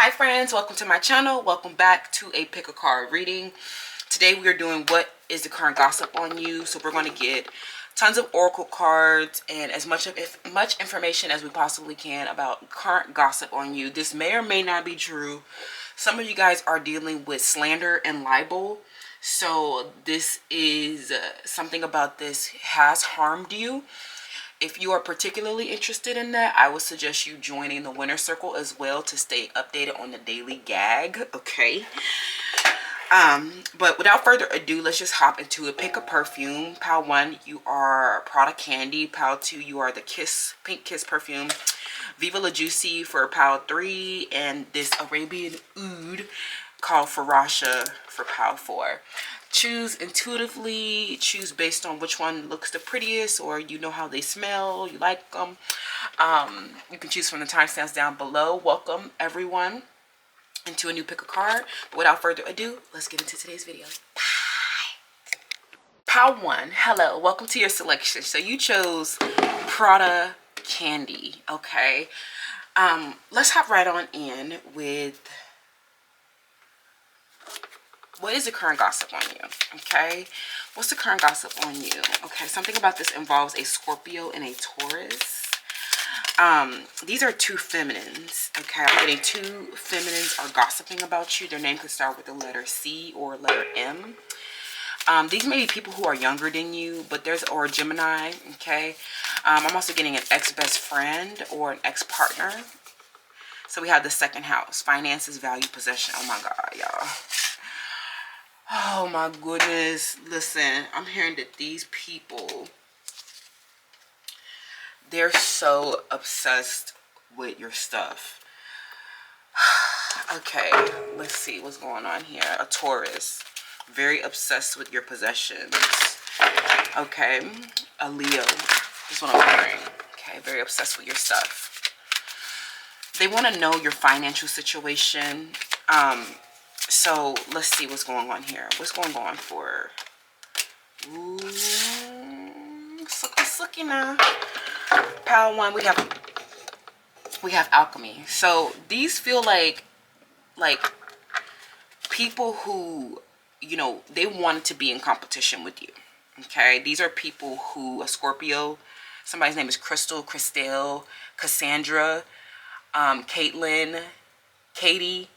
Hi friends, welcome to my channel. Welcome back to a pick a card reading. Today we are doing what is the current gossip on you. So we're going to get tons of oracle cards and as much information as we possibly can about current gossip on you. This may or may not be true. Some of you guys are dealing with slander and libel. So this is something about this has harmed you. If you are particularly interested in that, I would suggest you joining the winner circle as well to stay updated on the daily gag, okay? But without further ado, let's just hop into it. Pick a perfume. Pile 1, you are Prada Candy. Pile 2, you are the Pink Kiss perfume. Viva La Juicy for pile 3, and this Arabian Oud called FARASHA for pile 4. Choose intuitively, choose based on which one looks the prettiest, or you know how they smell, you like them. You can choose from the timestamps down below. Welcome everyone into a new pick a card. But without further ado, let's get into today's video. Bye. Pile 1, hello, welcome to your selection. So you chose Prada Candy, okay? Let's hop right on in with what is the current gossip on you, okay? What's the current gossip on you? Okay, something about this involves a Scorpio and a Taurus. These are two feminines, okay? I'm getting two feminines are gossiping about you. Their name could start with the letter C or letter M. These may be people who are younger than you, but or a Gemini, okay? I'm also getting an ex-best friend or an ex-partner. So we have the second house, finances, value, possession. Oh my God, y'all. Oh my goodness. Listen, I'm hearing that these people, they're so obsessed with your stuff. Okay, let's see what's going on here. A Taurus, very obsessed with your possessions. Okay, a Leo is what I'm hearing. Okay, very obsessed with your stuff. They want to know your financial situation. So let's see what's going on here. What's going on for? Ooh, sucky now. Pile 1, we have alchemy. So these feel like people who, you know, they wanted to be in competition with you. Okay, these are people who, a Scorpio, somebody's name is Crystal, Christelle, Cassandra, Caitlin, Katie.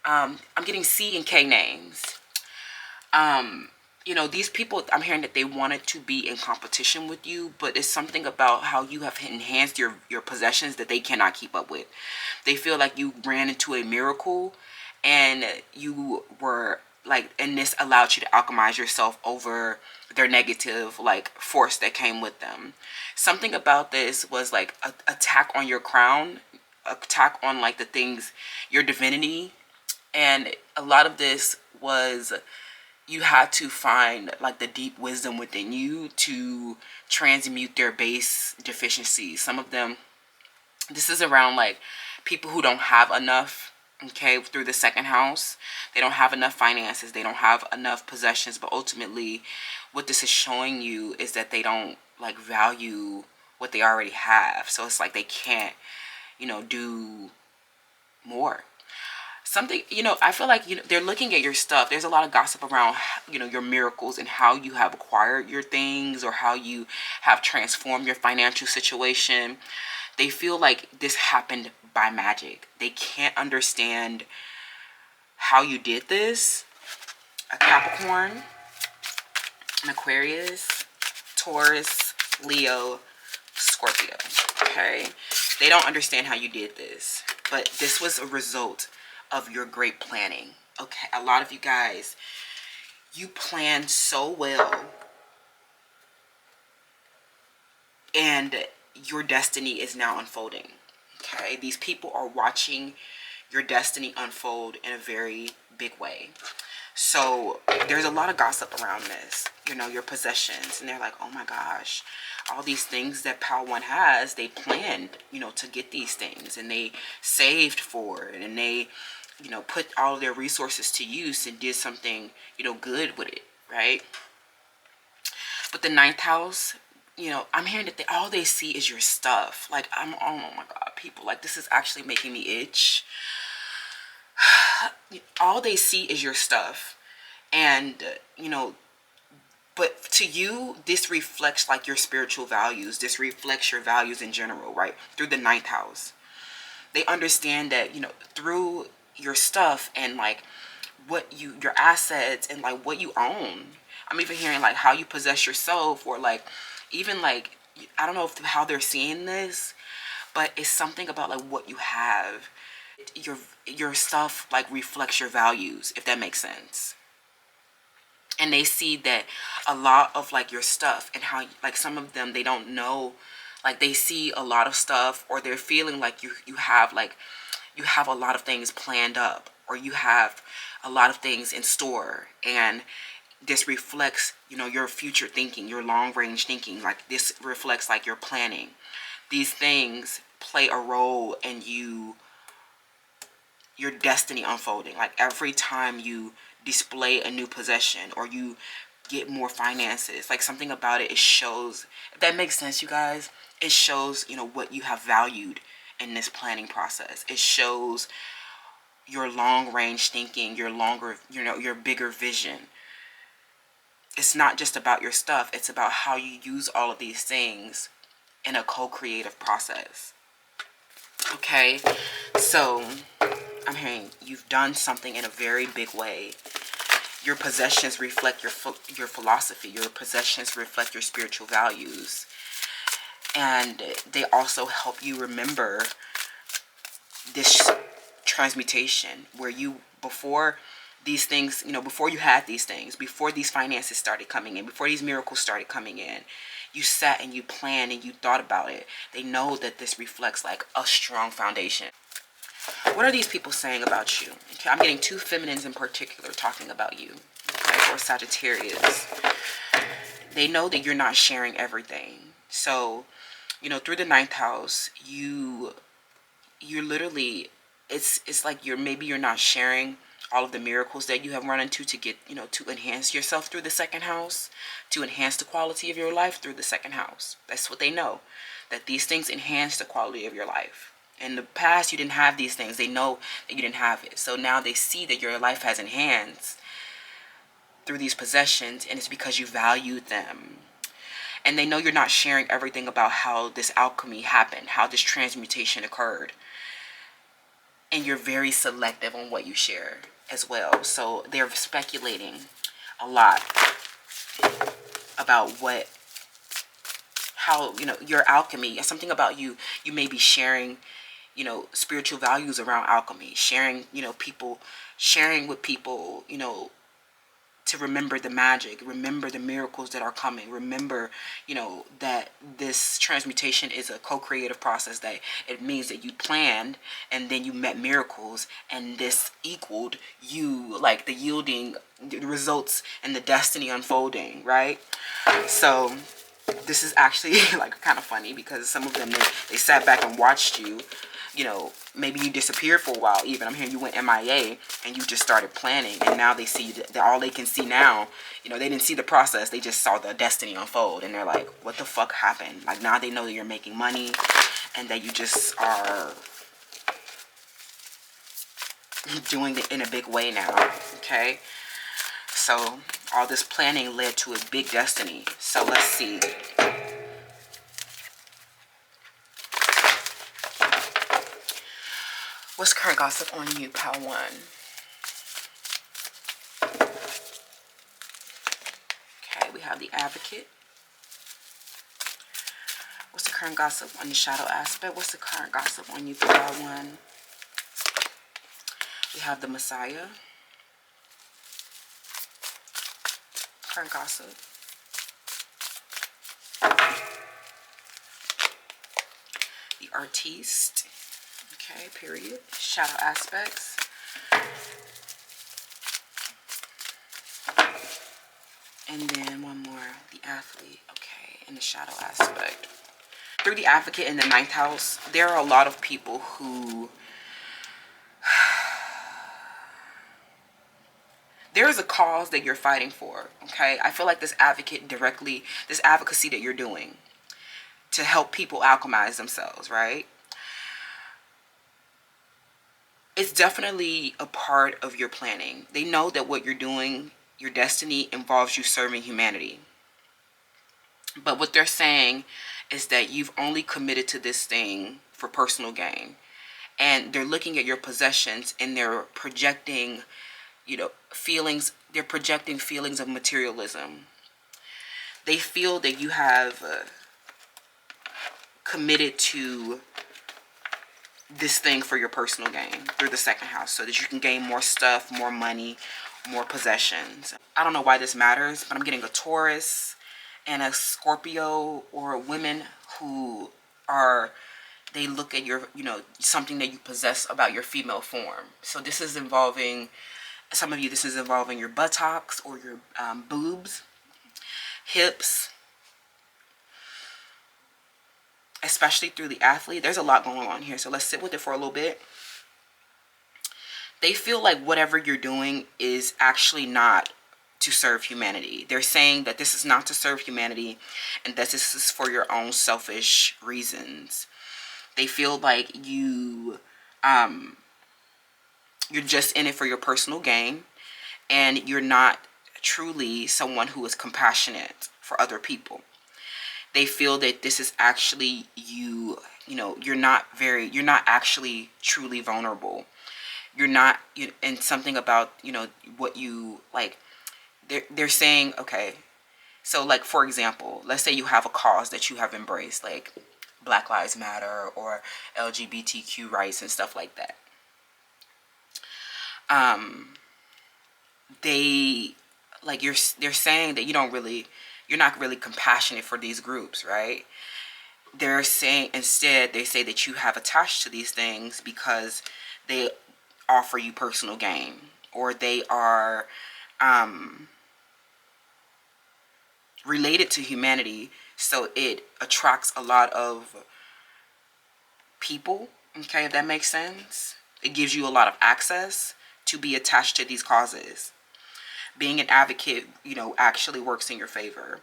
I'm getting C and K names. You know, these people, I'm hearing that they wanted to be in competition with you, but it's something about how you have enhanced your possessions that they cannot keep up with. They feel like you ran into a miracle and you were like, and this allowed you to alchemize yourself over their negative like force that came with them. Something about this was like an attack on your crown, attack on like the things, your divinity. And a lot of this was you had to find like the deep wisdom within you to transmute their base deficiencies. Some of them, this is around like people who don't have enough, okay, through the second house. They don't have enough finances. They don't have enough possessions. But ultimately, what this is showing you is that they don't like value what they already have. So it's like they can't, you know, do more. Something, you know, I feel like, you know, they're looking at your stuff. There's a lot of gossip around, you know, your miracles and how you have acquired your things or how you have transformed your financial situation. They feel like this happened by magic. They can't understand how you did this. A Capricorn, an Aquarius, Taurus, Leo, Scorpio, okay? They don't understand how you did this, but this was a result of your great planning. Okay, a lot of you guys, you planned so well and your destiny is now unfolding. Okay, these people are watching your destiny unfold in a very big way. So there's a lot of gossip around this, you know, your possessions, and they're like, oh my gosh, all these things that Pile 1 has, they planned, you know, to get these things, and they saved for it, and they, you know, put all of their resources to use and did something, you know, good with it, right? But the 9th house, you know, I'm hearing that all they see is your stuff. Like, oh my God, people, like, this is actually making me itch. all they see is your stuff. And, but to you, this reflects like your spiritual values. This reflects your values in general, right? Through the ninth house. They understand that, through your stuff and like your assets and like what you own. I'm even hearing like how you possess yourself, or like even like, I don't know how they're seeing this, but it's something about like what you have. Your stuff like reflects your values, if that makes sense. And they see that a lot of like your stuff, and how like some of them, they don't know, like they see a lot of stuff, or they're feeling like you have like you have a lot of things planned up, or you have a lot of things in store. And this reflects, your future thinking, your long range thinking. Like this reflects like your planning. These things play a role in your destiny unfolding. Like every time you display a new possession, or you get more finances, like something about it, it shows. If that makes sense, you guys, it shows, what you have valued in this planning process. It shows your long range thinking, your longer, your bigger vision. It's not just about your stuff, it's about how you use all of these things in a co-creative process. Okay, so I'm hearing you've done something in a very big way. Your possessions reflect your philosophy. Your possessions reflect your spiritual values. And they also help you remember this transmutation where you, before these things, before you had these things, before these finances started coming in, before these miracles started coming in, you sat and you planned and you thought about it. They know that this reflects like a strong foundation. What are these people saying about you? Okay, I'm getting two feminines in particular talking about you, okay, or Sagittarius. They know that you're not sharing everything. So, through the ninth house, you're literally, it's like maybe you're not sharing all of the miracles that you have run into to get, to enhance yourself through the second house, to enhance the quality of your life through the second house. That's what they know, that these things enhance the quality of your life. In the past, you didn't have these things. They know that you didn't have it. So now they see that your life has enhanced through these possessions, and it's because you valued them. And they know you're not sharing everything about how this alchemy happened, how this transmutation occurred. And you're very selective on what you share as well. So they're speculating a lot about how, your alchemy, something about you may be sharing, spiritual values around alchemy, sharing, sharing with people, to remember the magic, remember the miracles that are coming, remember, that this transmutation is a co-creative process, that it means that you planned and then you met miracles, and this equaled you, like the yielding, the results and the destiny unfolding, right? So this is actually like kind of funny, because some of them, they sat back and watched you, maybe you disappeared for a while. Even I'm hearing you went MIA and you just started planning, and now they see that all they can see now, they didn't see the process, they just saw the destiny unfold, and they're like, what the fuck happened? Like now they know that you're making money and that you just are doing it in a big way now. Okay, so all this planning led to a big destiny. So let's see. What's current gossip on you, pile one? Okay, we have the Advocate. What's the current gossip on the shadow aspect? What's the current gossip on you, pile one? We have the Messiah. Current gossip. The Artiste. Okay, period. Shadow aspects. And then one more, the Athlete. Okay, and the shadow aspect. Through the Advocate in the ninth house, there are a lot of people who, there is a cause that you're fighting for, okay? I feel like this advocacy that you're doing to help people alchemize themselves, right? it's definitely a part of your planning. They know that what you're doing, your destiny, involves you serving humanity. But what they're saying is that you've only committed to this thing for personal gain. And they're looking at your possessions and they're projecting, feelings. They're projecting feelings of materialism. They feel that you have committed to this thing for your personal gain through the second house so that you can gain more stuff, more money, more possessions. I don't know why this matters, but I'm getting a Taurus and a Scorpio, or women who are, they look at your, something that you possess about your female form. So this is involving, some of you, this is involving your buttocks or your boobs, hips, especially through the athlete. There's a lot going on here, so let's sit with it for a little bit. They feel like whatever you're doing is actually not to serve humanity. They're saying that this is not to serve humanity and that this is for your own selfish reasons. They feel like you're just in it for your personal gain, and you're not truly someone who is compassionate for other people. They feel that this is actually you're not actually truly vulnerable. You're not, and something about, what you like, they're saying, okay, so like, for example, let's say you have a cause that you have embraced, like Black Lives Matter or LGBTQ rights and stuff like that. They're saying that you're not really compassionate for these groups, right? They're saying, instead, they say that you have attached to these things because they offer you personal gain, or they are related to humanity, so it attracts a lot of people. Okay, if that makes sense. It gives you a lot of access to be attached to these causes. Being an advocate, actually works in your favor.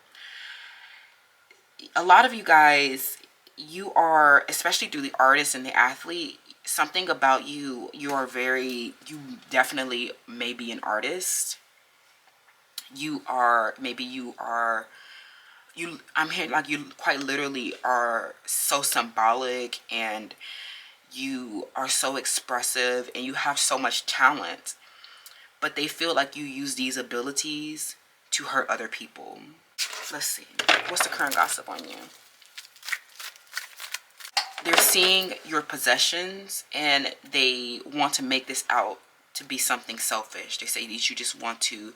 A lot of you guys, you are, especially through the artist and the athlete, something about you, you definitely may be an artist. I'm hearing like you quite literally are so symbolic, and you are so expressive, and you have so much talent, but they feel like you use these abilities to hurt other people. Let's see. What's the current gossip on you? They're seeing your possessions and they want to make this out to be something selfish. They say that you just want to,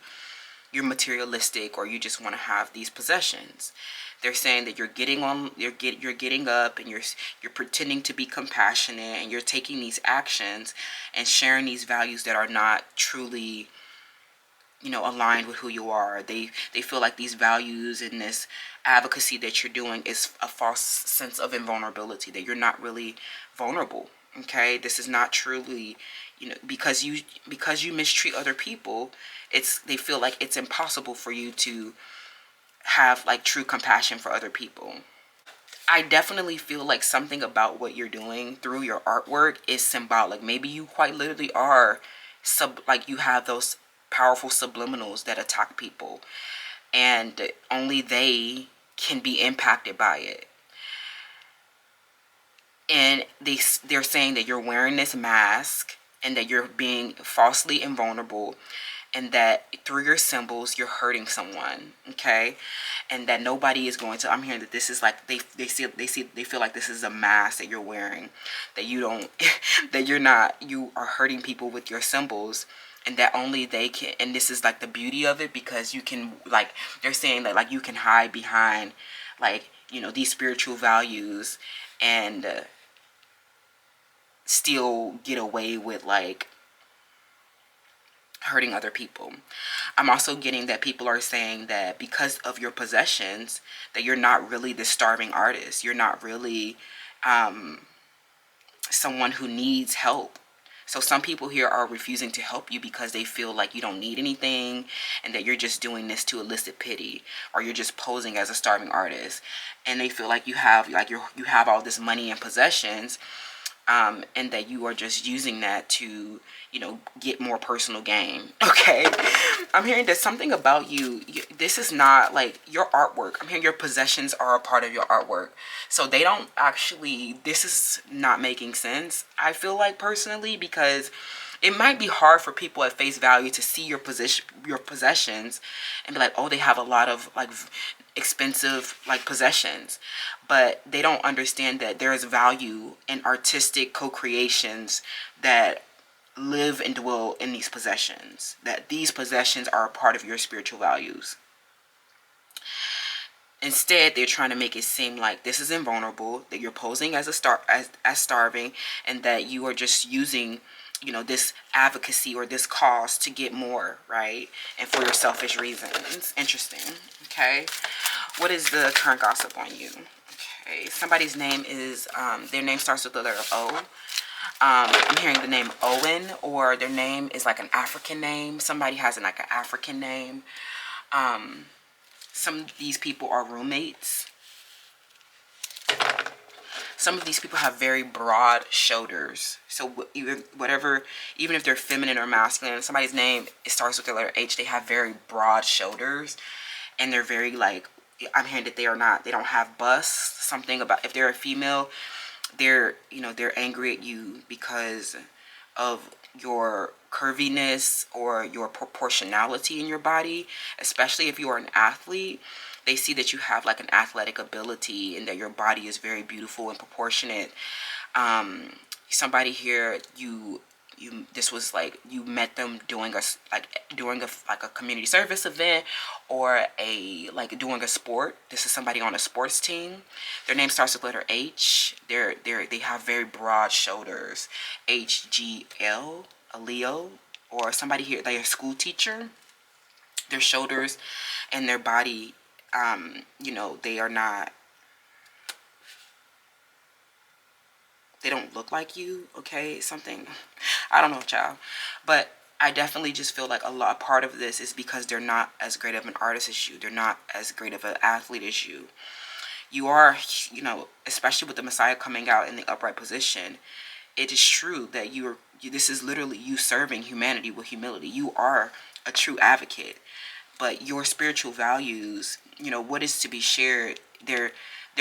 you're materialistic, or you just want to have these possessions. They're saying that you're getting up and you're pretending to be compassionate, and you're taking these actions and sharing these values that are not truly, aligned with who you are. They feel like these values and this advocacy that you're doing is a false sense of invulnerability, that you're not really vulnerable. Okay, this is not truly, because you mistreat other people, they feel like it's impossible for you to have like true compassion for other people. I definitely feel like something about what you're doing through your artwork is symbolic. Maybe you quite literally are like you have those powerful subliminals that attack people, and only they can be impacted by it. And they're saying that you're wearing this mask, and that you're being falsely invulnerable, and that through your symbols you're hurting someone. Okay, and that nobody is going to, I'm hearing that this is like they feel like this is a mask that you're wearing, that you don't that you are hurting people with your symbols, and that only they can. And this is like the beauty of it, because you can, like, they're saying that like you can hide behind like these spiritual values and still get away with like hurting other people. I'm also getting that people are saying that because of your possessions, that you're not really the starving artist. You're not really someone who needs help. So some people here are refusing to help you because they feel like you don't need anything, and that you're just doing this to elicit pity, or you're just posing as a starving artist. And they feel like you have all this money and possessions, and that you are just using that to, get more personal gain. Okay. I'm hearing there's something about you. This is not like your artwork. I'm hearing your possessions are a part of your artwork. So they don't actually, this is not making sense, I feel like, personally, because it might be hard for people at face value to see your possessions and be like, oh, they have a lot of like expensive like possessions, but they don't understand that there is value in artistic co-creations that live and dwell in these possessions, that these possessions are a part of your spiritual values. Instead, they're trying to make it seem like this is invulnerable, that you're posing as as starving, and that you are just using, this advocacy or this cause to get more, right? And for your selfish reasons. Interesting. Okay. What is the current gossip on you? Okay. Somebody's name is, their name starts with the letter O. I'm hearing the name Owen, or their name is like an African name. Somebody has like an African name. Some of these people are roommates. Some of these people have very broad shoulders. So even if they're feminine or masculine, somebody's name, it starts with the letter H, they have very broad shoulders. And they're very like, I'm hearing that they don't have busts. Something about, if they're a female, they're angry at you because of your curviness or your proportionality in your body. Especially if you are an athlete, they see that you have like an athletic ability and that your body is very beautiful and proportionate. Somebody here, this was like you met them doing a community service event, or doing a sport. This is somebody on a sports team. Their name starts with letter H. They have very broad shoulders. HGL, a Leo, or somebody here, they're a school teacher. Their shoulders and their body, they don't look like you, okay? Something, I don't know, child. But I definitely just feel like a part of this is because they're not as great of an artist as you. They're not as great of an athlete as you. You are, especially with the Messiah coming out in the upright position, it is true that this is literally you serving humanity with humility. You are a true advocate. But your spiritual values, what is to be shared, they're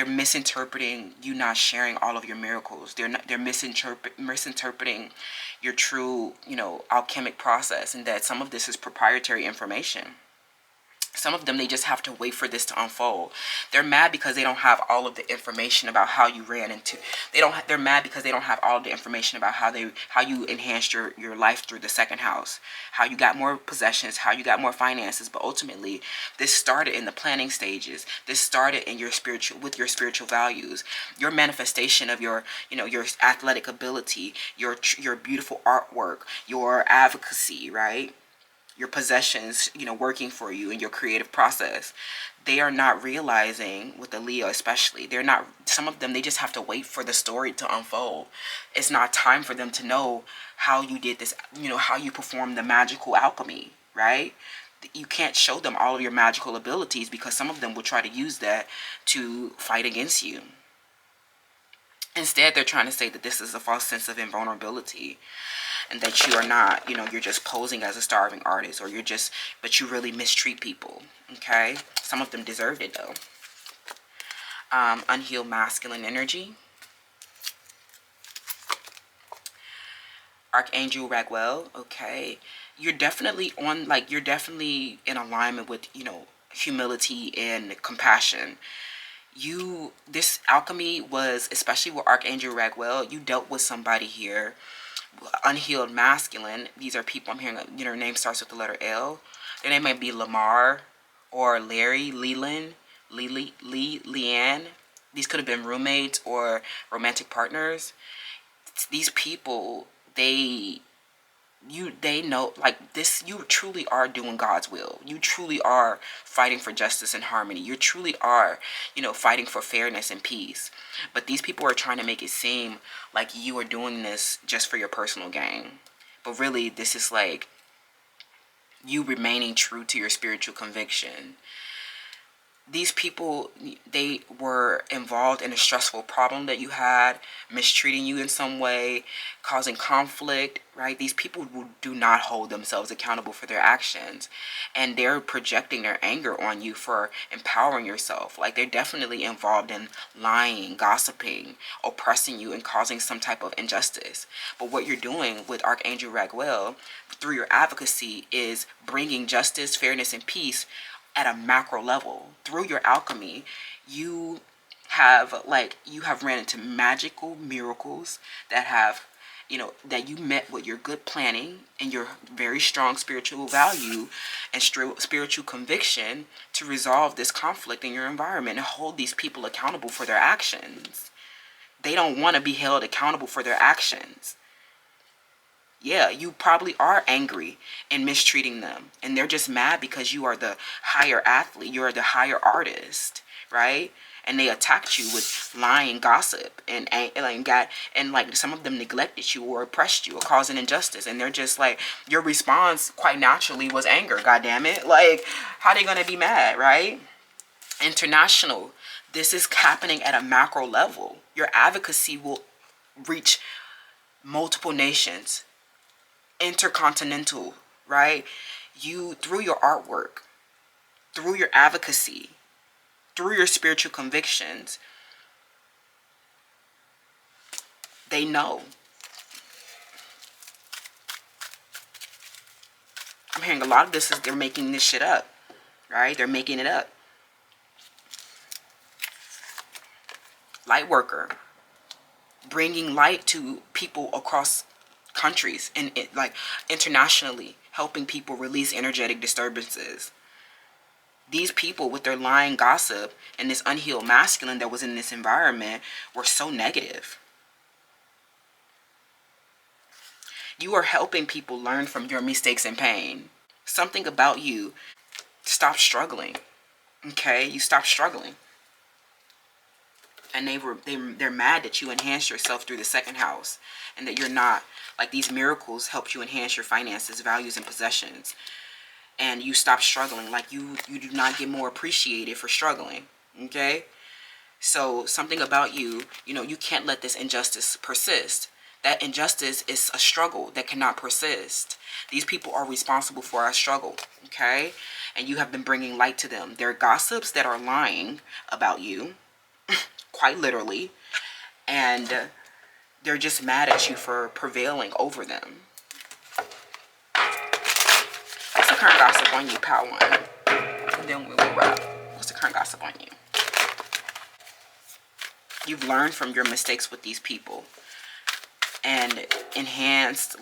misinterpreting you not sharing all of your miracles. They're misinterpreting your true, alchemic process, and that some of this is proprietary information. Some of them, they just have to wait for this to unfold. They're mad because they don't have all of the information about how you ran into. They're mad because they don't have all of the information about how you enhanced your life through the second house, how you got more possessions, how you got more finances. But ultimately, this started in the planning stages. This started in your spiritual values, your manifestation of your athletic ability, your beautiful artwork, your advocacy, right? Your possessions, working for you in your creative process. They are not realizing, with the Leo especially, some of them, they just have to wait for the story to unfold. It's not time for them to know how you did this, how you performed the magical alchemy, right? You can't show them all of your magical abilities, because some of them will try to use that to fight against you. Instead, they're trying to say that this is a false sense of invulnerability, and that you are not, you're just posing as a starving artist, but you really mistreat people, okay? Some of them deserved it, though. Unhealed masculine energy. Archangel Raguel, okay? You're definitely in alignment with, humility and compassion. This alchemy was, especially with Archangel Raguel, you dealt with somebody here, unhealed masculine. These are people, I'm hearing, their name starts with the letter L. Their name might be Lamar or Larry, Leland, Leanne. These could have been roommates or romantic partners. These people, they know, like, this, you truly are doing God's will. You truly are fighting for justice and harmony. You truly are, fighting for fairness and peace. But these people are trying to make it seem like you are doing this just for your personal gain. But really, this is like you remaining true to your spiritual conviction. these people, they were involved in a stressful problem that you had, mistreating you in some way, causing conflict, right? These people do not hold themselves accountable for their actions, and they're projecting their anger on you for empowering yourself. Like, they're definitely involved in lying, gossiping, oppressing you, and causing some type of injustice. But what you're doing with Archangel Raguel through your advocacy is bringing justice, fairness, and peace at a macro level. Through your alchemy, you have ran into magical miracles that have, that you met with your good planning and your very strong spiritual value and spiritual conviction to resolve this conflict in your environment and hold these people accountable for their actions. They don't want to be held accountable for their actions. Yeah, you probably are angry and mistreating them, and they're just mad because you are the higher athlete, you're the higher artist, right? And they attacked you with lying, gossip, and like some of them neglected you or oppressed you or caused an injustice, and they're just like, your response quite naturally was anger. God damn it! Like, how they gonna be mad, right? International, this is happening at a macro level. Your advocacy will reach multiple nations, intercontinental, right? You, through your artwork, through your advocacy, through your spiritual convictions, they know. I'm hearing a lot of this is they're making this shit up, right? They're making it up. Light worker, bringing light to people across countries and like internationally, helping people release energetic disturbances. These people with their lying gossip and this unhealed masculine that was in this environment were so negative. You are helping people learn from your mistakes and pain. Something about you, stop struggling. Okay, you stop struggling. And they're mad that you enhanced yourself through the second house, and that you're not, like, these miracles helped you enhance your finances, values, and possessions, and you stop struggling. Like, you do not get more appreciated for struggling. Okay, so something about you, you can't let this injustice persist. That injustice is a struggle that cannot persist. These people are responsible for our struggle. Okay, and you have been bringing light to them. They're gossips that are lying about you, quite literally, and they're just mad at you for prevailing over them. What's the current gossip on you, Pal One? And then we will wrap. What's the current gossip on you? You've learned from your mistakes with these people and enhanced,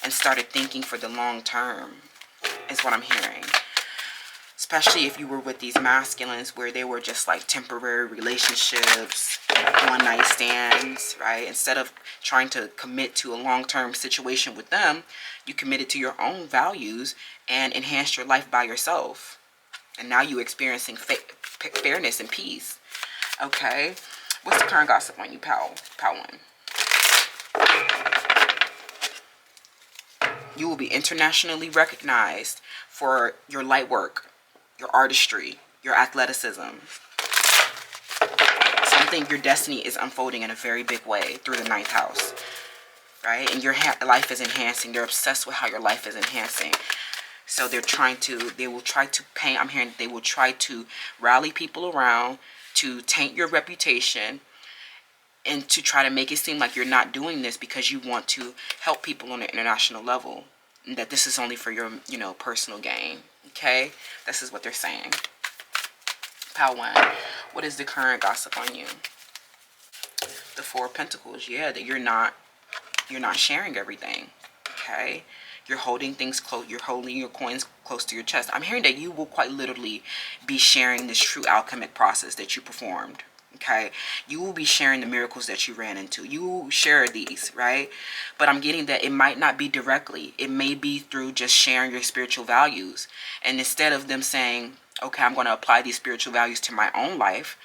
and started thinking for the long term, is what I'm hearing. Especially if you were with these masculines where they were just like temporary relationships, one night stands, right? Instead of trying to commit to a long-term situation with them, you committed to your own values and enhanced your life by yourself. And now you're experiencing fairness and peace. Okay, what's the current gossip on you, Pal One? You will be internationally recognized for your light work, your artistry, your athleticism. Your destiny is unfolding in a very big way through the 9th house, right? And your life is enhancing. They're obsessed with how your life is enhancing. So they will try to paint, I'm hearing they will try to rally people around to taint your reputation and to try to make it seem like you're not doing this because you want to help people on an international level, and that this is only for your, personal gain. Okay, this is what they're saying. Pal One, what is the current gossip on you? The Four of Pentacles. Yeah, that you're not sharing everything. Okay, you're holding things close. You're holding your coins close to your chest. I'm hearing that you will quite literally be sharing this true alchemic process that you performed. Okay, you will be sharing the miracles that you ran into. You will share these, right? But I'm getting that it might not be directly. It may be through just sharing your spiritual values. And instead of them saying, okay, I'm going to apply these spiritual values to my own life,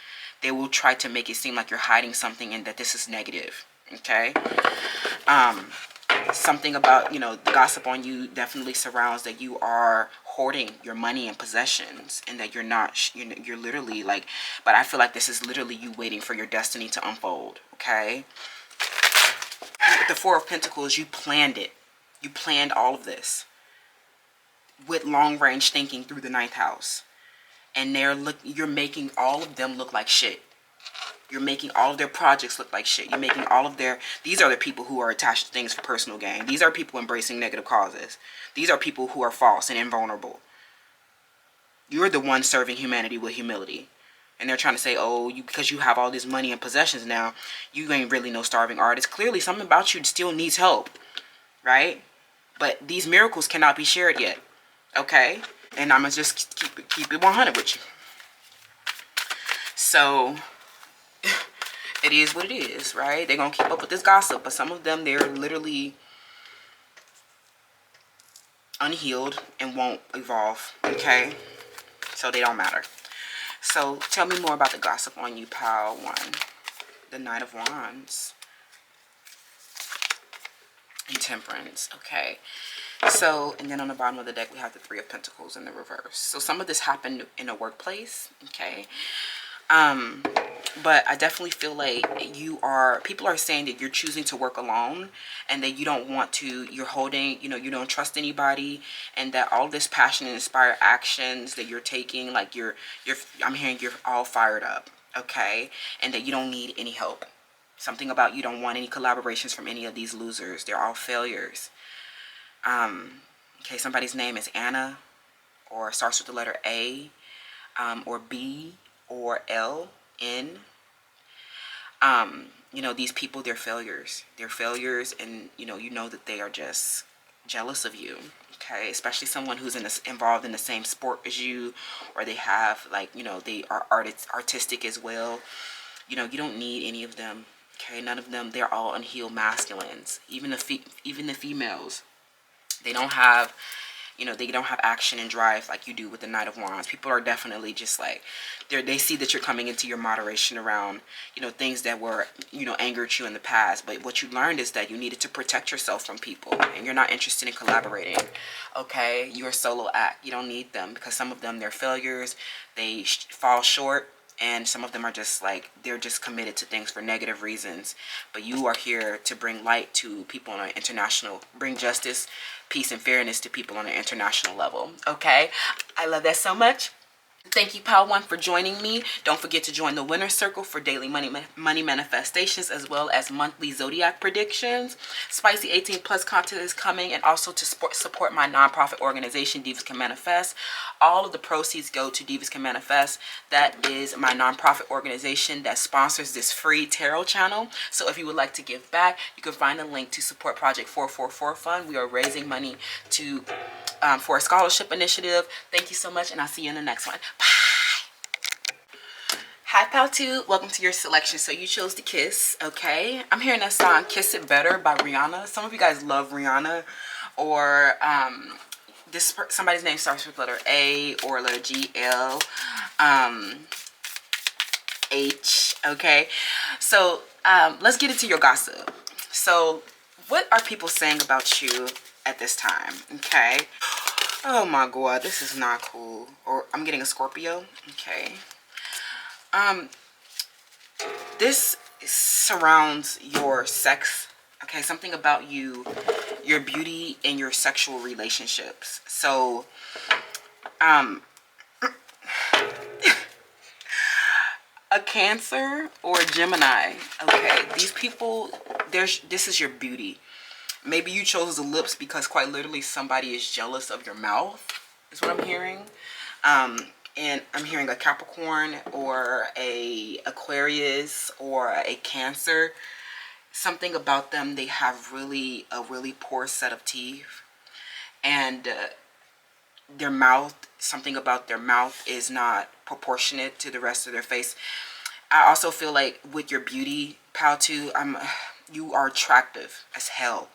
they will try to make it seem like you're hiding something and that this is negative. Okay, something about, you know, the gossip on you definitely surrounds that you are hoarding your money and possessions, and that you're not, you're literally like, but I feel like this is literally you waiting for your destiny to unfold, okay? With the Four of Pentacles, you planned it. You planned all of this with long range thinking through the 9th house. And you're making all of them look like shit. You're making all of their projects look like shit. You're making all of these are the people who are attached to things for personal gain. These are people embracing negative causes. These are people who are false and invulnerable. You're the one serving humanity with humility. And they're trying to say, oh, because you have all this money and possessions now, you ain't really no starving artist. Clearly, something about you still needs help, right? But these miracles cannot be shared yet, okay? And I'm going to just keep it 100 with you. So, it is what it is, right? They're going to keep up with this gossip. But some of them, they're literally unhealed and won't evolve, okay? So, they don't matter. So, tell me more about the gossip on you, pal. 1. The Knight of Wands. And Temperance, okay? So, and then on the bottom of the deck, we have the Three of Pentacles in the reverse. So, some of this happened in a workplace, okay? But I definitely feel like people are saying that you're choosing to work alone, and that you don't want to, you're holding, you know, you don't trust anybody, and that all this passion and inspired actions that you're taking, like I'm hearing you're all fired up, okay? And that you don't need any help. Something about you don't want any collaborations from any of these losers. They're all failures. Okay, somebody's name is Anna, or starts with the letter A, or B, or L, N. You know, these people, they're failures. They're failures, and you know that they are just jealous of you. Okay, especially someone who's involved in the same sport as you, or they have, like, you know, they are artistic as well. You know, you don't need any of them. Okay, none of them. They're all unhealed masculines. Even the females, they don't have, you know, they don't have action and drive like you do with the Knight of Wands. People are definitely just like, they see that you're coming into your moderation around, you know, things that were, you know, angered you in the past. But what you learned is that you needed to protect yourself from people, and you're not interested in collaborating. Okay, you're a solo act. You don't need them, because some of them, they're failures. They fall short. And some of them are just like, they're just committed to things for negative reasons. But you are here to bring light to people on an international, bring justice, peace, and fairness to people on an international level. Okay? I love that so much. Thank you, Pal One, for joining me. Don't forget to join the Winner's Circle for daily money manifestations, as well as monthly zodiac predictions. Spicy 18 plus content is coming, and also to support my nonprofit organization, Divas Can Manifest. All of the proceeds go to Divas Can Manifest. That is my nonprofit organization that sponsors this free tarot channel. So if you would like to give back, you can find a link to support Project 444 Fund. We are raising money to for a scholarship initiative. Thank you so much, and I'll see you in the next one. Bye. Hi, Pal 2. Welcome to your selection. So you chose to kiss, okay? I'm hearing that song Kiss It Better by Rihanna. Some of you guys love Rihanna. Or somebody's name starts with letter A or letter G, L, H, okay? So let's get into your gossip. So what are people saying about you at this time, okay? Oh my god, this is not cool. Or I'm getting a Scorpio, okay? This surrounds your sex, okay? Something about you, your beauty, and your sexual relationships. So a Cancer or a Gemini, okay? These people, this is your beauty. Maybe you chose the lips because quite literally somebody is jealous of your mouth, is what I'm hearing. And I'm hearing a Capricorn or a Aquarius or a Cancer. Something about them, they have a really poor set of teeth. And their mouth, something about their mouth is not proportionate to the rest of their face. I also feel like with your beauty, Pal 2, you are attractive as hell.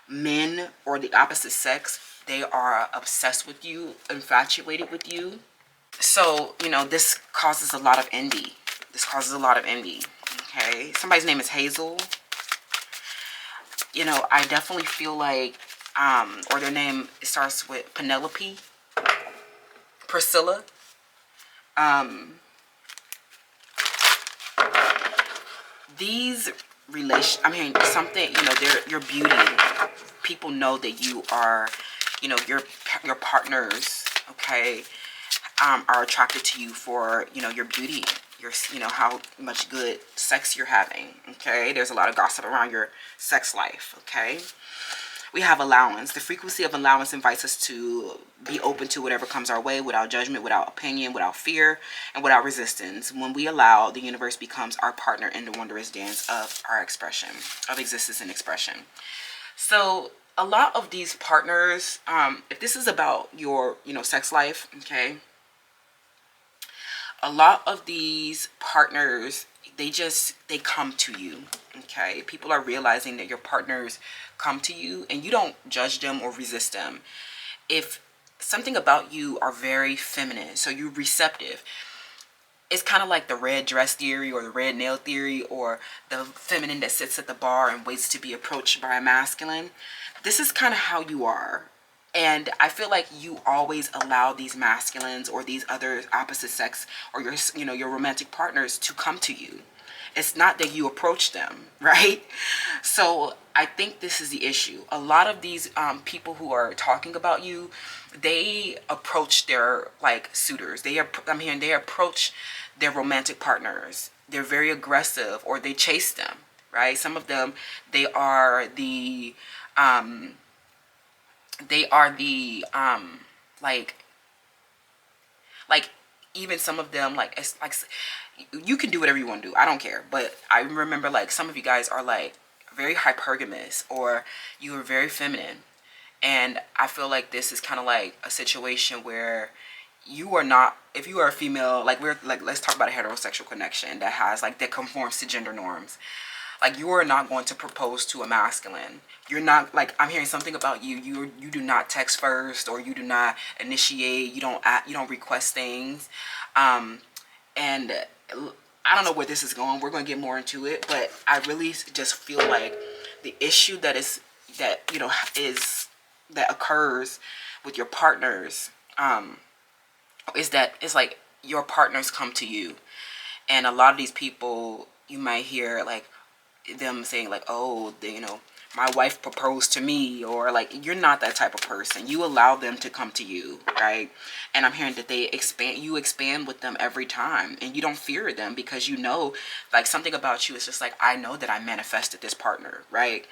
Men or the opposite sex, they are obsessed with you, infatuated with you. So, you know, this causes a lot of envy. Okay? Somebody's name is Hazel. You know, I definitely feel like, or their name starts with Penelope, Priscilla. These I mean, something, you know, your beauty. People know that you are, you know, your partners, okay, are attracted to you for, you know, your beauty, your, you know, how much good sex you're having, okay? There's a lot of gossip around your sex life, okay? We have allowance. The frequency of allowance invites us to be open to whatever comes our way without judgment, without opinion, without fear, and without resistance. When we allow, the universe becomes our partner in the wondrous dance of our expression, of existence and expression. So a lot of these partners, if this is about your, you know, sex life, okay, a lot of these partners, they come to you, okay? People are realizing that your partners come to you and you don't judge them or resist them. If something about you are very feminine, so you're receptive, it's kind of like the red dress theory or the red nail theory, or the feminine that sits at the bar and waits to be approached by a masculine. This is kind of how you are. And I feel like you always allow these masculines or these other opposite sex or your, you know, your romantic partners to come to you. It's not that you approach them, right? So I think this is the issue. A lot of these people who are talking about you, they approach their like suitors. I'm hearing they approach their romantic partners. They're very aggressive, or they chase them, right? Some of them, they are the um, like like even some of them, like, it's like, you can do whatever you want to do, I don't care, but I remember like some of you guys are like very hypergamous, or you are very feminine, and I feel like this is kind of like a situation where you are not, if you are a female, like, we're like, let's talk about a heterosexual connection that has like, that conforms to gender norms. Like, you are not going to propose to a masculine. You're not, like, I'm hearing something about you. You do not text first, or you do not initiate. You don't request things. And I don't know where this is going. We're going to get more into it, but I really just feel like the issue that you know is that occurs with your partners, is that it's like your partners come to you, and a lot of these people, you might hear like them saying like, oh, you know, my wife proposed to me, or like, you're not that type of person. You allow them to come to you, right? And I'm hearing that you expand with them every time, and you don't fear them, because you know, like, something about you is just like, I know that I manifested this partner, right?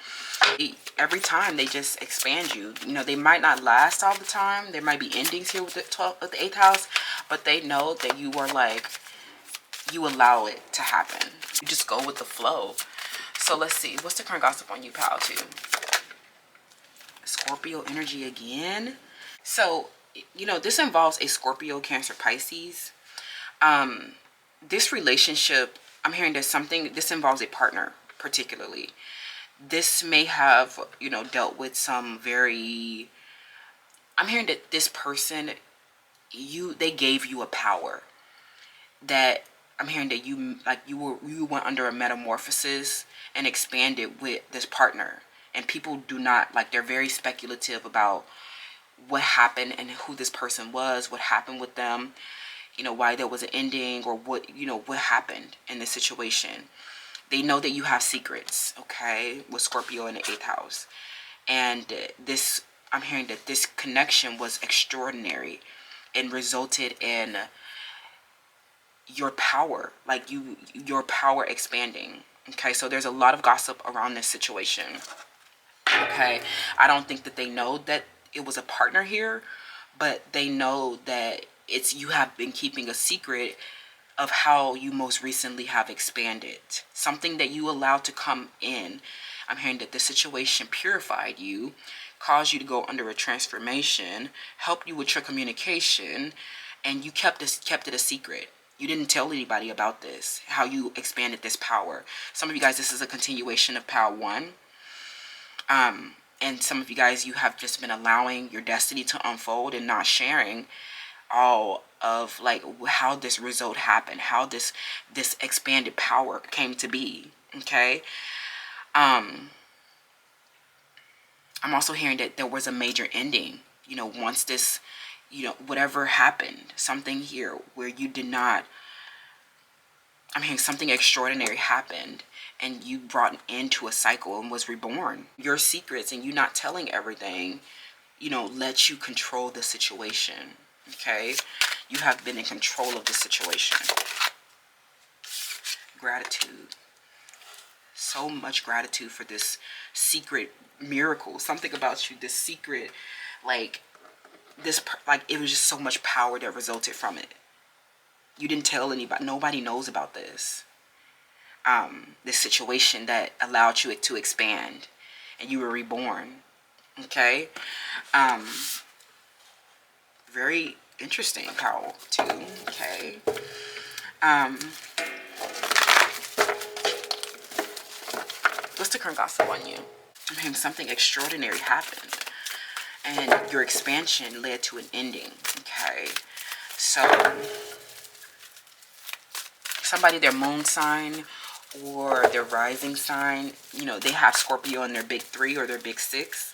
Every time they just expand you. You know, they might not last all the time. There might be endings here with the 12th, with the 8th house, but they know that you are like, you allow it to happen. You just go with the flow. So let's see. What's the current gossip on you, pal, too? Scorpio energy again. So, you know, this involves a Scorpio, Cancer, Pisces. This relationship, I'm hearing this involves a partner, particularly. This may have, you know, dealt with some very, I'm hearing that this person, they gave you a power that, I'm hearing that you went under a metamorphosis and expanded with this partner. And people do not, like, they're very speculative about what happened and who this person was, what happened with them, you know, why there was an ending, or what, you know, what happened in this situation. They know that you have secrets, okay, with Scorpio in the 8th house. And this, I'm hearing that this connection was extraordinary and resulted in your power, like your power expanding. Okay, so there's a lot of gossip around this situation. Okay, I don't think that they know that it was a partner here, but they know that you have been keeping a secret of how you most recently have expanded, something that you allowed to come in. I'm hearing that the situation purified you, caused you to go under a transformation, helped you with your communication, and you kept it a secret. You didn't tell anybody about this, how you expanded this power. Some of you guys, this is a continuation of Power 1. And some of you guys, you have just been allowing your destiny to unfold and not sharing all of like how this result happened, how this expanded power came to be. Okay. I'm also hearing that there was a major ending, you know, once this, you know, whatever happened, something here where you did not, I'm hearing something extraordinary happened and you brought an end to a cycle and was reborn. Your secrets and you not telling everything, you know, let you control the situation, okay? You have been in control of the situation. Gratitude. So much gratitude for this secret miracle. Something about you, this secret, like, this, like, it was just so much power that resulted from it. You didn't tell anybody. Nobody knows about this. This situation that allowed you to expand and you were reborn. Okay. Very interesting, Powell, too. Okay. What's the current gossip on you? I'm hearing something extraordinary happened and your expansion led to an ending. Okay. So somebody, their moon sign or their rising sign, you know, they have Scorpio in their big 3 or their big 6.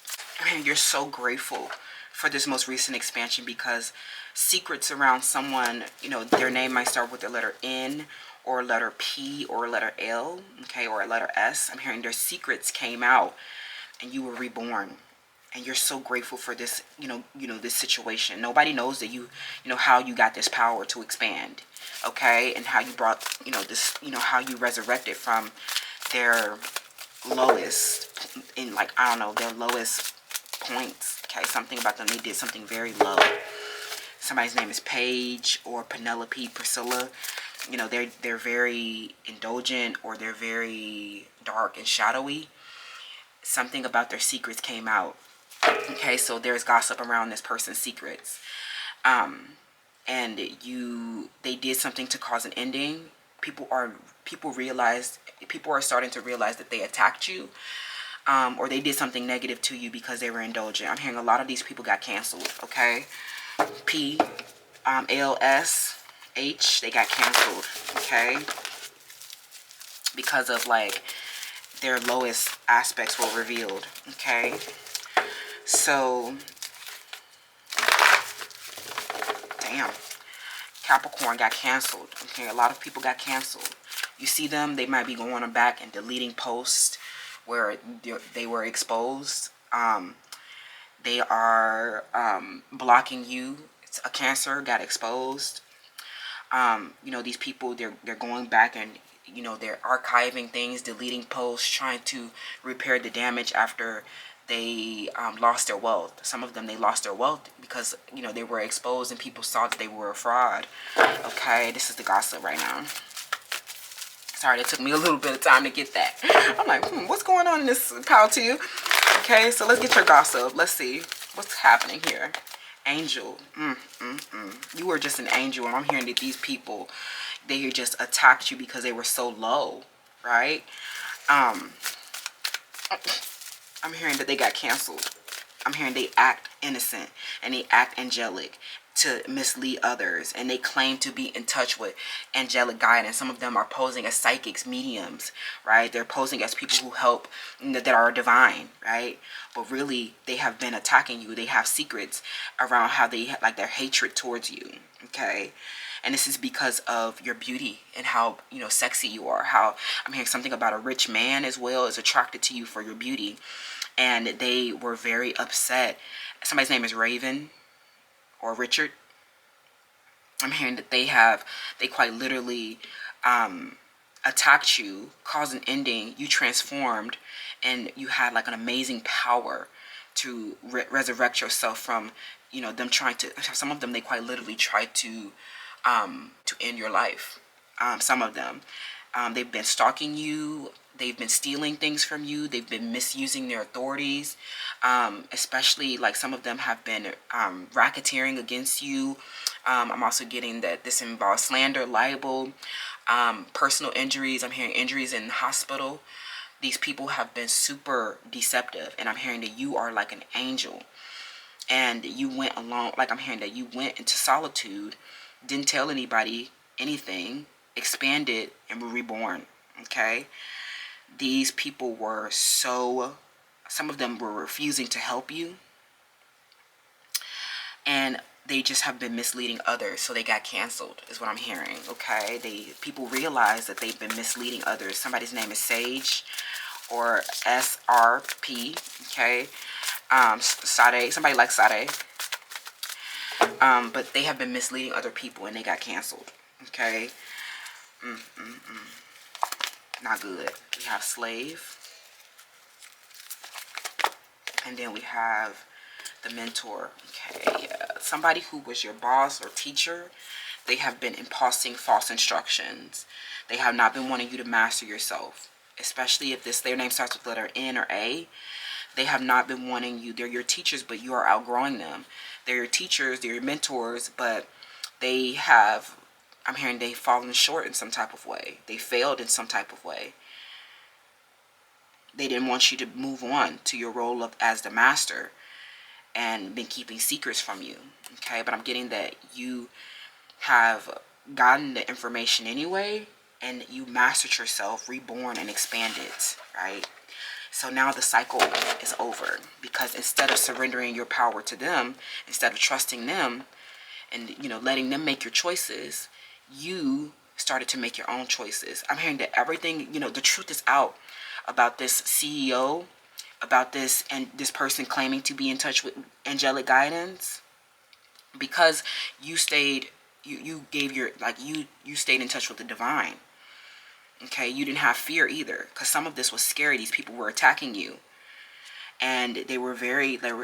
And you're so grateful for this most recent expansion because secrets around someone, you know, their name might start with the letter N or letter P or letter L, okay, or a letter S. I'm hearing their secrets came out and you were reborn. And you're so grateful for this, you know, this situation. Nobody knows that you know, how you got this power to expand, okay? And how you brought, you know, this, you know, how you resurrected from their lowest, in, like, I don't know, their lowest points, okay? Something about them, they did something very low. Somebody's name is Paige or Penelope, Priscilla. You know, they're very indulgent or they're very dark and shadowy. Something about their secrets came out. Okay, so there's gossip around this person's secrets. And they did something to cause an ending. People are starting to realize that they attacked you. Or they did something negative to you because they were indulgent. I'm hearing a lot of these people got canceled, okay? P, L, S, H, they got canceled, okay? Because of, like, their lowest aspects were revealed, okay? So, damn. Capricorn got canceled, okay? A lot of people got canceled. You see them, they might be going back and deleting posts where they were exposed. They are blocking you. It's a Cancer got exposed. You know, these people, they're going back and, you know, they're archiving things, deleting posts, trying to repair the damage after they lost their wealth. Some of them, they lost their wealth because, you know, they were exposed and people saw that they were a fraud. Okay, this is the gossip right now. Sorry, it took me a little bit of time to get that. I'm like, what's going on in this pile to you? Okay, so let's get your gossip. Let's see what's happening here. Angel. You were just an angel, and I'm hearing that these people, they just attacked you because they were so low, right? I'm hearing that they got canceled. I'm hearing they act innocent and they act angelic to mislead others, and they claim to be in touch with angelic guidance. Some of them are posing as psychics, mediums, right? They're posing as people who help, that are divine, right? But really, they have been attacking you. They have secrets around how they, like, their hatred towards you, okay? And this is because of your beauty and how, you know, sexy you are. How I'm hearing something about a rich man as well is attracted to you for your beauty. And they were very upset. Somebody's name is Raven or Richard. I'm hearing that they quite literally attacked you, caused an ending. You transformed and you had, like, an amazing power to resurrect yourself from, you know, them trying to, some of them, they quite literally tried to end your life. Some of them, they've been stalking you. They've been stealing things from you. They've been misusing their authorities. Especially, like, some of them have been racketeering against you. I'm also getting that this involves slander, libel, personal injuries. I'm hearing injuries in the hospital. These people have been super deceptive. And I'm hearing that you are like an angel. And you went along, like, I'm hearing that you went into solitude, didn't tell anybody anything, expanded, and were reborn, okay? These people were so Some of them were refusing to help you, and they just have been misleading others, so they got canceled, is what I'm hearing. Okay, people realize that they've been misleading others. Somebody's name is Sage or SRP. Okay, Sade. Somebody like Sade. But they have been misleading other people, and they got canceled. Okay, not good. We have Slave, and then we have the Mentor. Okay, somebody who was your boss or teacher, they have been imposing false instructions. They have not been wanting you to master yourself, especially if their name starts with the letter N or A. They have not been wanting you. They're your teachers, but you are outgrowing them. They're your teachers, they're your mentors, but they have, I'm hearing, they've fallen short in some type of way. They failed in some type of way. They didn't want you to move on to your role as the master, and been keeping secrets from you. Okay, but I'm getting that you have gotten the information anyway, and you mastered yourself, reborn and expanded, right? So now the cycle is over, because instead of surrendering your power to them, instead of trusting them and, you know, letting them make your choices, you started to make your own choices. I'm hearing that everything, you know, the truth is out about this CEO, about this, and this person claiming to be in touch with angelic guidance, because you stayed, you gave your, like, you stayed in touch with the divine. Okay, you didn't have fear either, because some of this was scary. These people were attacking you, and they were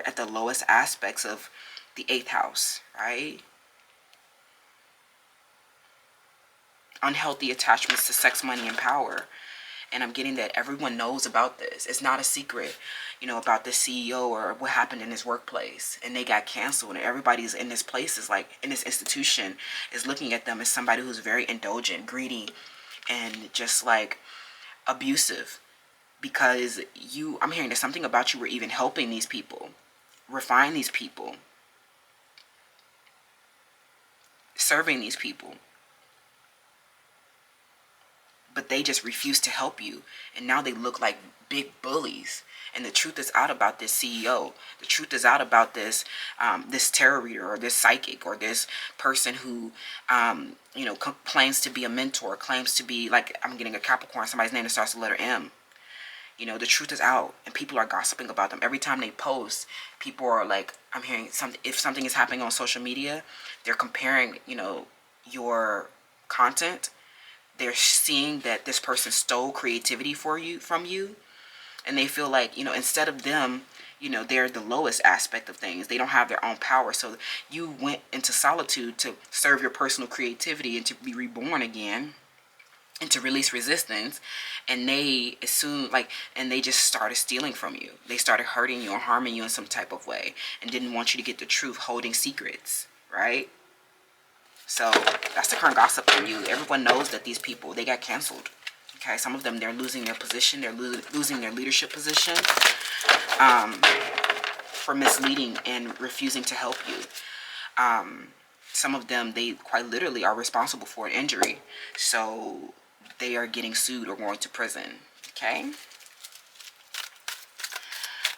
at the lowest aspects of the 8th house, right? Unhealthy attachments to sex, money, and power. And I'm getting that everyone knows about this. It's not a secret, you know, about the CEO or what happened in his workplace. And they got canceled. And everybody's in this place, is like, in this institution, is looking at them as somebody who's very indulgent, greedy, and just like abusive. Because I'm hearing that something about you were even helping these people, refine these people, serving these people. But they just refuse to help you, and now they look like big bullies. And the truth is out about this CEO. The truth is out about this this tarot reader, or this psychic, or this person who you know, claims to be a mentor, claims to be, like, I'm getting a Capricorn, somebody's name that starts with the letter M. You know, the truth is out, and people are gossiping about them. Every time they post, people are like, I'm hearing something, if something is happening on social media, they're comparing, you know, your content. They're seeing that this person stole creativity from you, and they feel like, you know, instead of them, you know, they're the lowest aspect of things. They don't have their own power. So you went into solitude to serve your personal creativity and to be reborn again and to release resistance. And they assume, like, and they just started stealing from you. They started hurting you or harming you in some type of way, and didn't want you to get the truth, holding secrets, right? So that's the current gossip on you. Everyone knows that these people, they got canceled. Okay, some of them, they're losing their position. They're losing their leadership position for misleading and refusing to help you. Some of them, they quite literally are responsible for an injury. So they are getting sued or going to prison. Okay.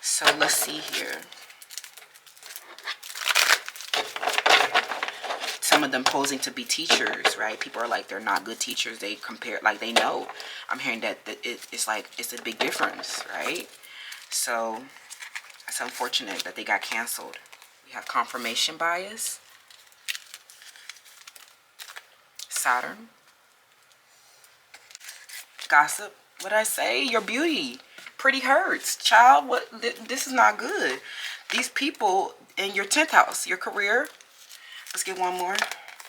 So let's see here. Some of them posing to be teachers, right? People are like, they're not good teachers. They compare, like, they know. I'm hearing that it's like, it's a big difference, right? So it's unfortunate that they got canceled. We have confirmation bias, Saturn, gossip. What I say? Your beauty, pretty hurts, child. What? This is not good. These people in your 10th house, your career. Let's get one more.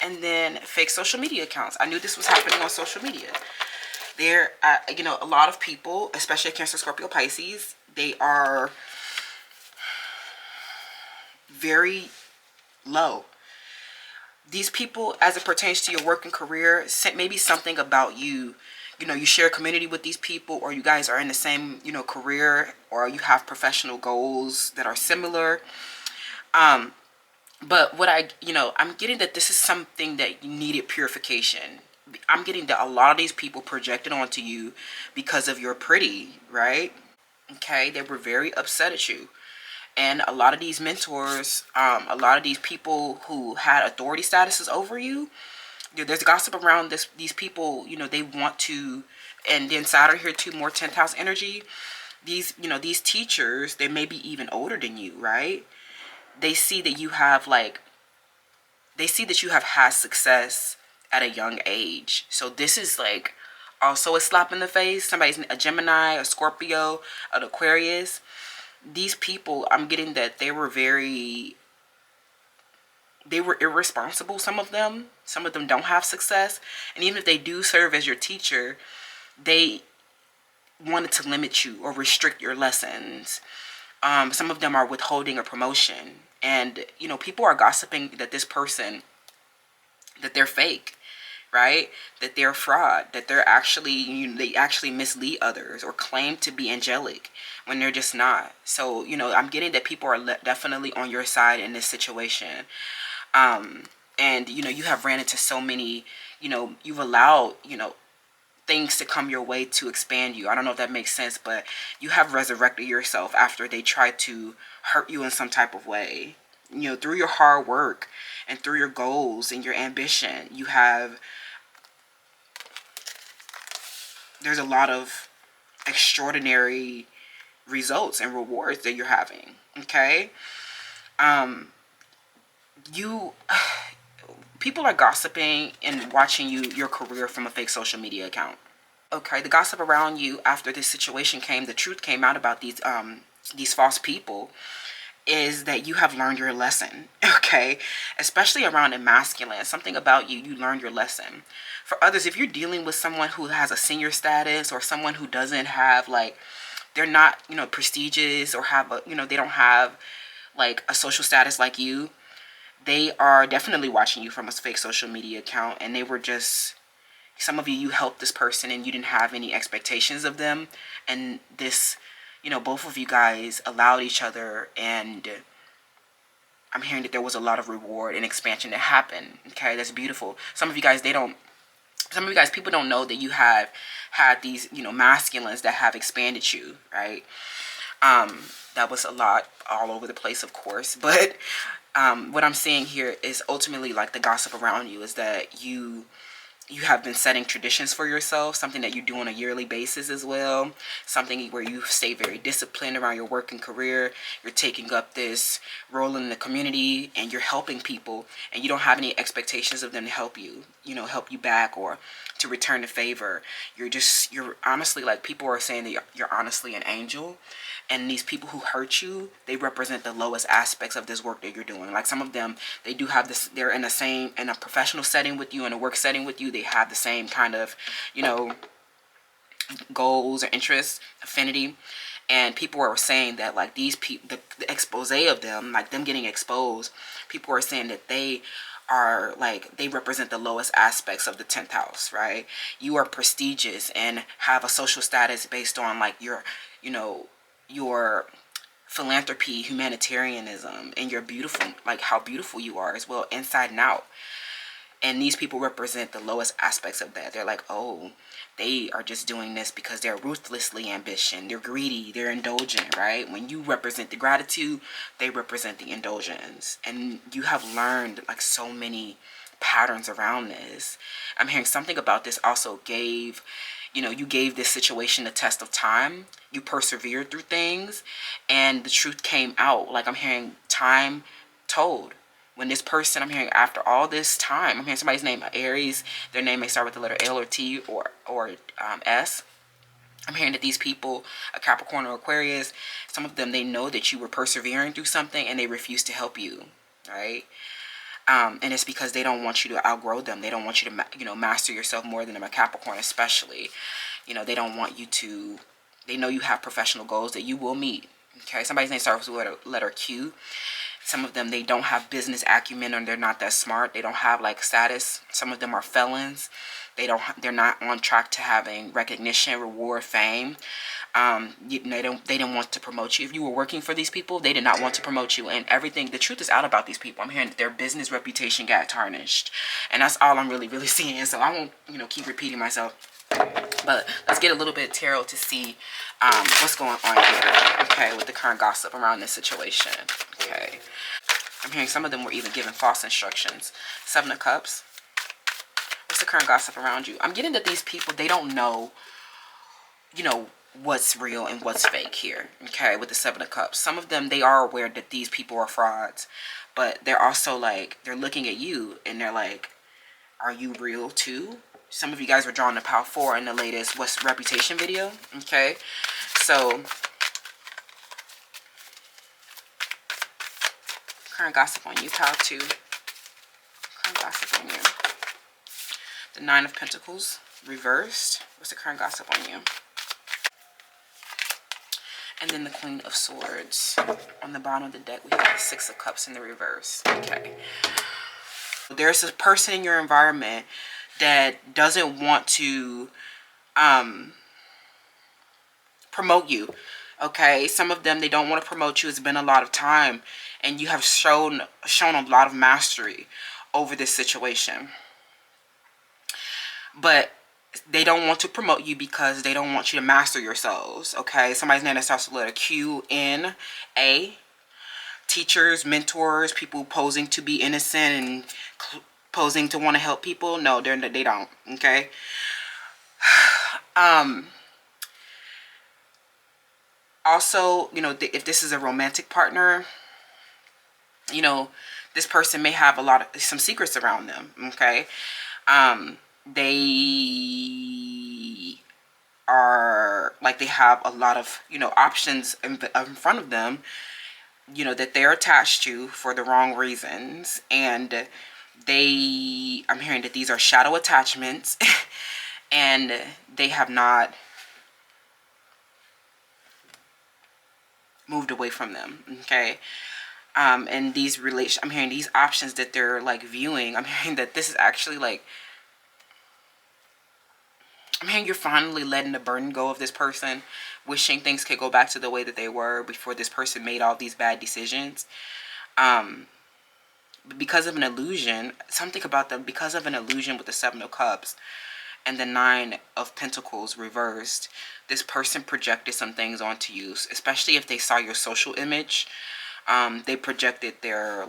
And then fake social media accounts. I knew this was happening on social media. There, you know, a lot of people, especially Cancer, Scorpio, Pisces, they are very low. These people, as it pertains to your work and career, maybe something about you. You know, you share a community with these people, or you guys are in the same, you know, career, or you have professional goals that are similar. But what I'm getting that this is something that needed purification. I'm getting that a lot of these people projected onto you because of your pretty, right? Okay, they were very upset at you. And a lot of these mentors, a lot of these people who had authority statuses over you, there's gossip around these people, they want to, and the insider here too, more 10th house energy. These teachers, they may be even older than you, right? They see that you have had success at a young age. So this is like also a slap in the face. Somebody's a Gemini, a Scorpio, an Aquarius. These people, I'm getting that they were irresponsible. Some of them don't have success. And even if they do serve as your teacher, they wanted to limit you or restrict your lessons. Some of them are withholding a promotion. And, people are gossiping that this person, that they're fake, right? That they're fraud, that they're actually, they actually mislead others or claim to be angelic when they're just not. So, I'm getting that people are definitely on your side in this situation. And, you have ran into so many, you've allowed, things to come your way to expand you. I don't know if that makes sense, but you have resurrected yourself after they tried to hurt you in some type of way. Through your hard work and through your goals and your ambition, there's a lot of extraordinary results and rewards that you're having. Okay. People are gossiping and watching your career from a fake social media account. Okay, the gossip around you after this situation the truth came out about these false people, is that you have learned your lesson. Okay, especially around a masculine, something about you learned your lesson. For others, if you're dealing with someone who has a senior status or someone who doesn't have they're not prestigious, or have they don't have a social status like you, they are definitely watching you from a fake social media account. And they were just, some of you helped this person and you didn't have any expectations of them. And this, both of you guys allowed each other. And I'm hearing that there was a lot of reward and expansion that happened. Okay, that's beautiful. Some of you guys, people don't know that you have had these, masculines that have expanded you, right? That was a lot all over the place, of course. But what I'm seeing here is ultimately the gossip around you is that you have been setting traditions for yourself, something that you do on a yearly basis as well, something where you stay very disciplined around your work and career. You're taking up this role in the community and you're helping people, and you don't have any expectations of them to help you, help you back or to return the favor. You're honestly, people are saying that you're honestly an angel. And these people who hurt you, they represent the lowest aspects of this work that you're doing. Some of them, they do have this, they're in a professional setting with you, in a work setting with you. They have the same kind of, goals or interests, affinity. And people are saying that these people, the expose of them, them getting exposed, people are saying that they are they represent the lowest aspects of the 10th house, right? You are prestigious and have a social status based on your philanthropy, humanitarianism, and your beautiful, how beautiful you are as well, inside and out. And these people represent the lowest aspects of that. They're oh, they are just doing this because they're ruthlessly ambitious. They're greedy. They're indulgent, right? When you represent the gratitude, they represent the indulgence. And you have learned so many patterns around this. I'm hearing something about this also gave, you gave this situation a test of time. You persevered through things and the truth came out. I'm hearing time told. When this person, I'm hearing after all this time, I'm hearing somebody's name, Aries, their name may start with the letter L or T or S. I'm hearing that these people, a Capricorn or Aquarius, some of them, they know that you were persevering through something and they refuse to help you, right? And it's because they don't want you to outgrow them. They don't want you to, master yourself more than them, a Capricorn especially. They don't want you to, they know you have professional goals that you will meet. Okay, somebody's name starts with letter Q. Some of them, they don't have business acumen or they're not that smart. They don't have status. Some of them are felons. They're not on track to having recognition, reward, fame. They didn't want to promote you. If you were working for these people, they did not want to promote you, and everything. The truth is out about these people. I'm hearing that their business reputation got tarnished, and that's all I'm really seeing. So I won't, keep repeating myself. But let's get a little bit of tarot to see what's going on here. Okay, with the current gossip around this situation. Okay, I'm hearing some of them were even given false instructions. Seven of Cups. What's the current gossip around you? I'm getting that these people, they don't know, what's real and what's fake here. Okay, with the Seven of Cups. Some of them, they are aware that these people are frauds. But they're also like, they're looking at you and they're like, are you real too? Some of you guys were drawn to Pile 4 in the latest What's Reputation video. Okay, so current gossip on you, Pile 2. Current gossip on you. The Nine of Pentacles reversed. What's the current gossip on you? And then the Queen of Swords. On the bottom of the deck, we have the Six of Cups in the reverse. Okay. There's a person in your environment that doesn't want to promote you. Okay. Some of them, they don't want to promote you. It's been a lot of time. And you have shown a lot of mastery over this situation. But they don't want to promote you because they don't want you to master yourselves. Okay, somebody's name that starts with the letter Q-N-A. Teachers, mentors, people posing to be innocent and posing to want to help people. No, they don't. Okay. Also, if this is a romantic partner, this person may have some secrets around them. Okay. They are like, they have a lot of options in front of them, that they're attached to for the wrong reasons. And I'm hearing that these are shadow attachments and they have not moved away from them. Okay. And these I'm hearing these options that they're like viewing. I'm hearing that this is actually like, I'm hearing you're finally letting the burden go of this person, wishing things could go back to the way that they were before this person made all these bad decisions. Because of an illusion, something about them, because of an illusion with the Seven of Cups and the Nine of Pentacles reversed, this person projected some things onto you, especially if they saw your social image. They projected their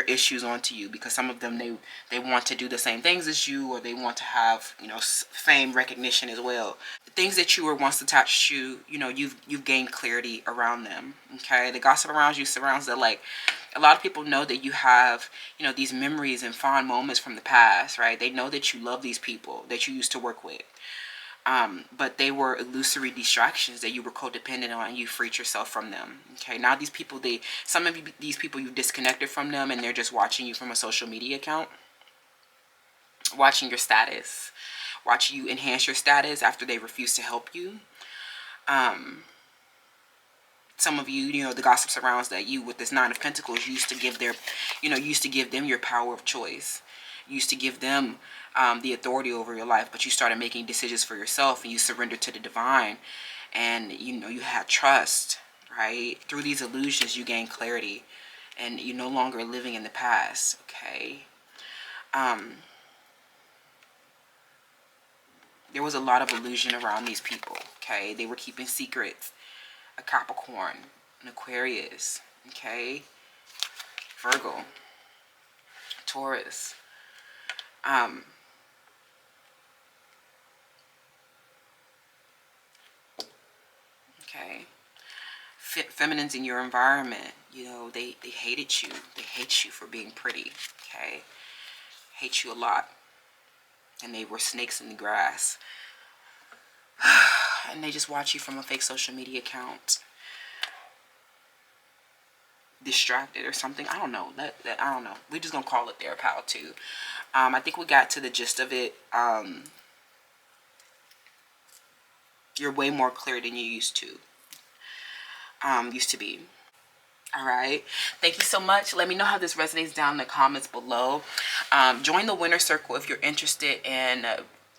issues onto you, because some of them, they want to do the same things as you, or they want to have fame, recognition as well. The things that you were once attached to, you've gained clarity around them. Okay, the gossip around you surrounds that, like, a lot of people know that you have these memories and fond moments from the past, right? They know that you love these people that you used to work with. But they were illusory distractions that you were codependent on, and you freed yourself from them. Okay, now these people, these people you've disconnected from them, and they're just watching you from a social media account, watching your status, watching you enhance your status after they refuse to help you. Some of you, the gossip surrounds that you, with this Nine of Pentacles, used to give them your power of choice. Used to give them the authority over your life, but you started making decisions for yourself, and you surrendered to the divine, and you had trust, right? Through these illusions, you gain clarity, and you're no longer living in the past. Okay. There was a lot of illusion around these people. Okay, they were keeping secrets. A Capricorn, an Aquarius. Okay, Virgo, Taurus. Okay, feminines in your environment, they hated you. They hate you for being pretty. Okay, hate you a lot, and they were snakes in the grass. And they just watch you from a fake social media account, distracted or something. I don't know. I don't know. We're just gonna call it their Pile 2. I think we got to the gist of it. You're way more clear than you used to be. All right, thank you so much. Let me know how this resonates down in the comments below. Join the winner circle if you're interested in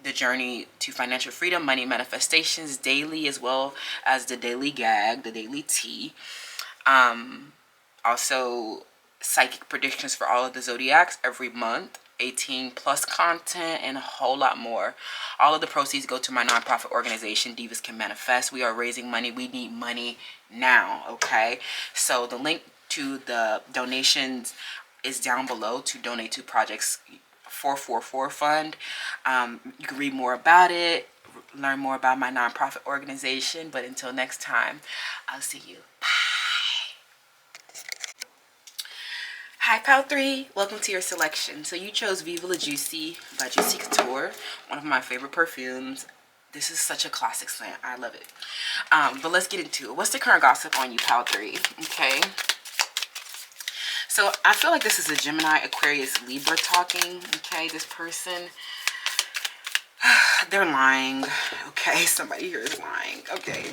the journey to financial freedom, money manifestations daily, as well as the daily gag, the daily tea. Also, psychic predictions for all of the zodiacs every month, 18 plus content, and a whole lot more. All of the proceeds go to my nonprofit organization, Divas Can Manifest. We are raising money. We need money now, okay? So the link to the donations is down below to donate to Projects 444 Fund. You can read more about it, learn more about my nonprofit organization. But until next time, I'll see you. Hi, Pal 3. Welcome to your selection. So you chose Viva La Juicy by Juicy Couture, one of my favorite perfumes. This is such a classic scent. I love it. But let's get into it. What's the current gossip on you, Pal 3? Okay. So I feel like this is a Gemini, Aquarius, Libra talking. Okay, this person, they're lying. Okay, somebody here is lying. Okay.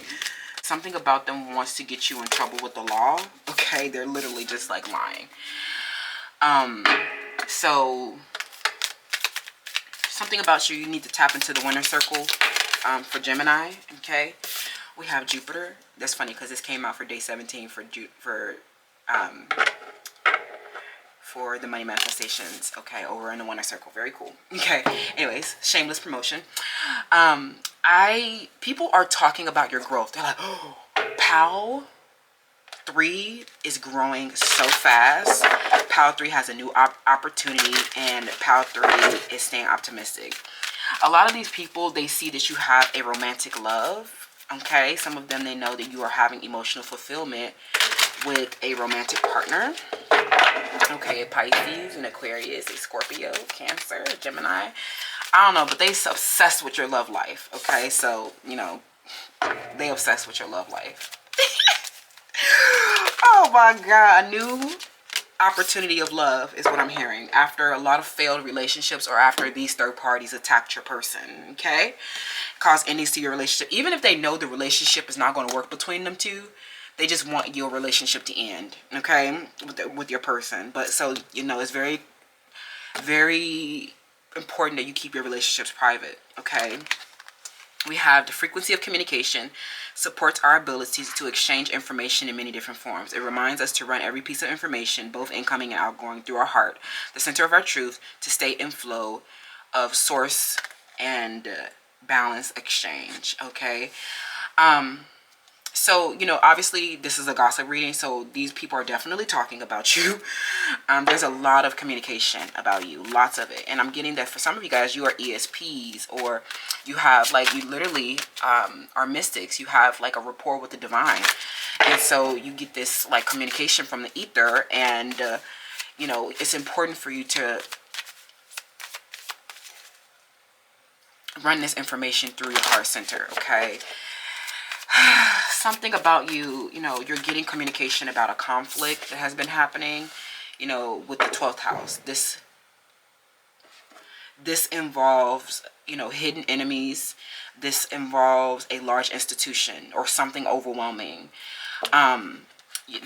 Something about them wants to get you in trouble with the law. Okay, they're literally just like lying. So something about you need to tap into the winner circle for Gemini. Okay, we have Jupiter. That's funny because this came out for day 17 for the money manifestations. Okay, over in the winner circle. Very cool. Okay, anyways, shameless promotion. People are talking about your growth. They're like, oh, Pal 3 is growing so fast. Pal 3 has a new opportunity, and Pal 3 is staying optimistic. A lot of these people, they see that you have a romantic love. Okay, some of them, they know that you are having emotional fulfillment with a romantic partner. Okay, a Pisces, an Aquarius, a Scorpio, Cancer, a Gemini. I don't know, but they obsessed with your love life. Okay, so, you know, they obsessed with your love life. Oh my God, a new opportunity of love is what I'm hearing after a lot of failed relationships, or after these third parties attacked your person. Okay, cause endings to your relationship. Even if they know the relationship is not going to work between them two, they just want your relationship to end. Okay, with your person. But so, you know, it's very, very important that you keep your relationships private. Okay, we have the frequency of communication supports our abilities to exchange information in many different forms. It reminds us to run every piece of information, both incoming and outgoing, through our heart, the center of our truth, to stay in flow of source and balance exchange. Okay. So, you know, obviously this is a gossip reading, so these people are definitely talking about you. There's a lot of communication about you, lots of it. And I'm getting that for some of you guys, you are ESPs, or you have, like, you literally are mystics. You have, like, a rapport with the divine. And so you get this, like, communication from the ether, and, you know, it's important for you to run this information through your heart center, okay? Something about you, you know, you're getting communication about a conflict that has been happening, you know, with the 12th house. This involves, you know, hidden enemies. This involves a large institution or something overwhelming.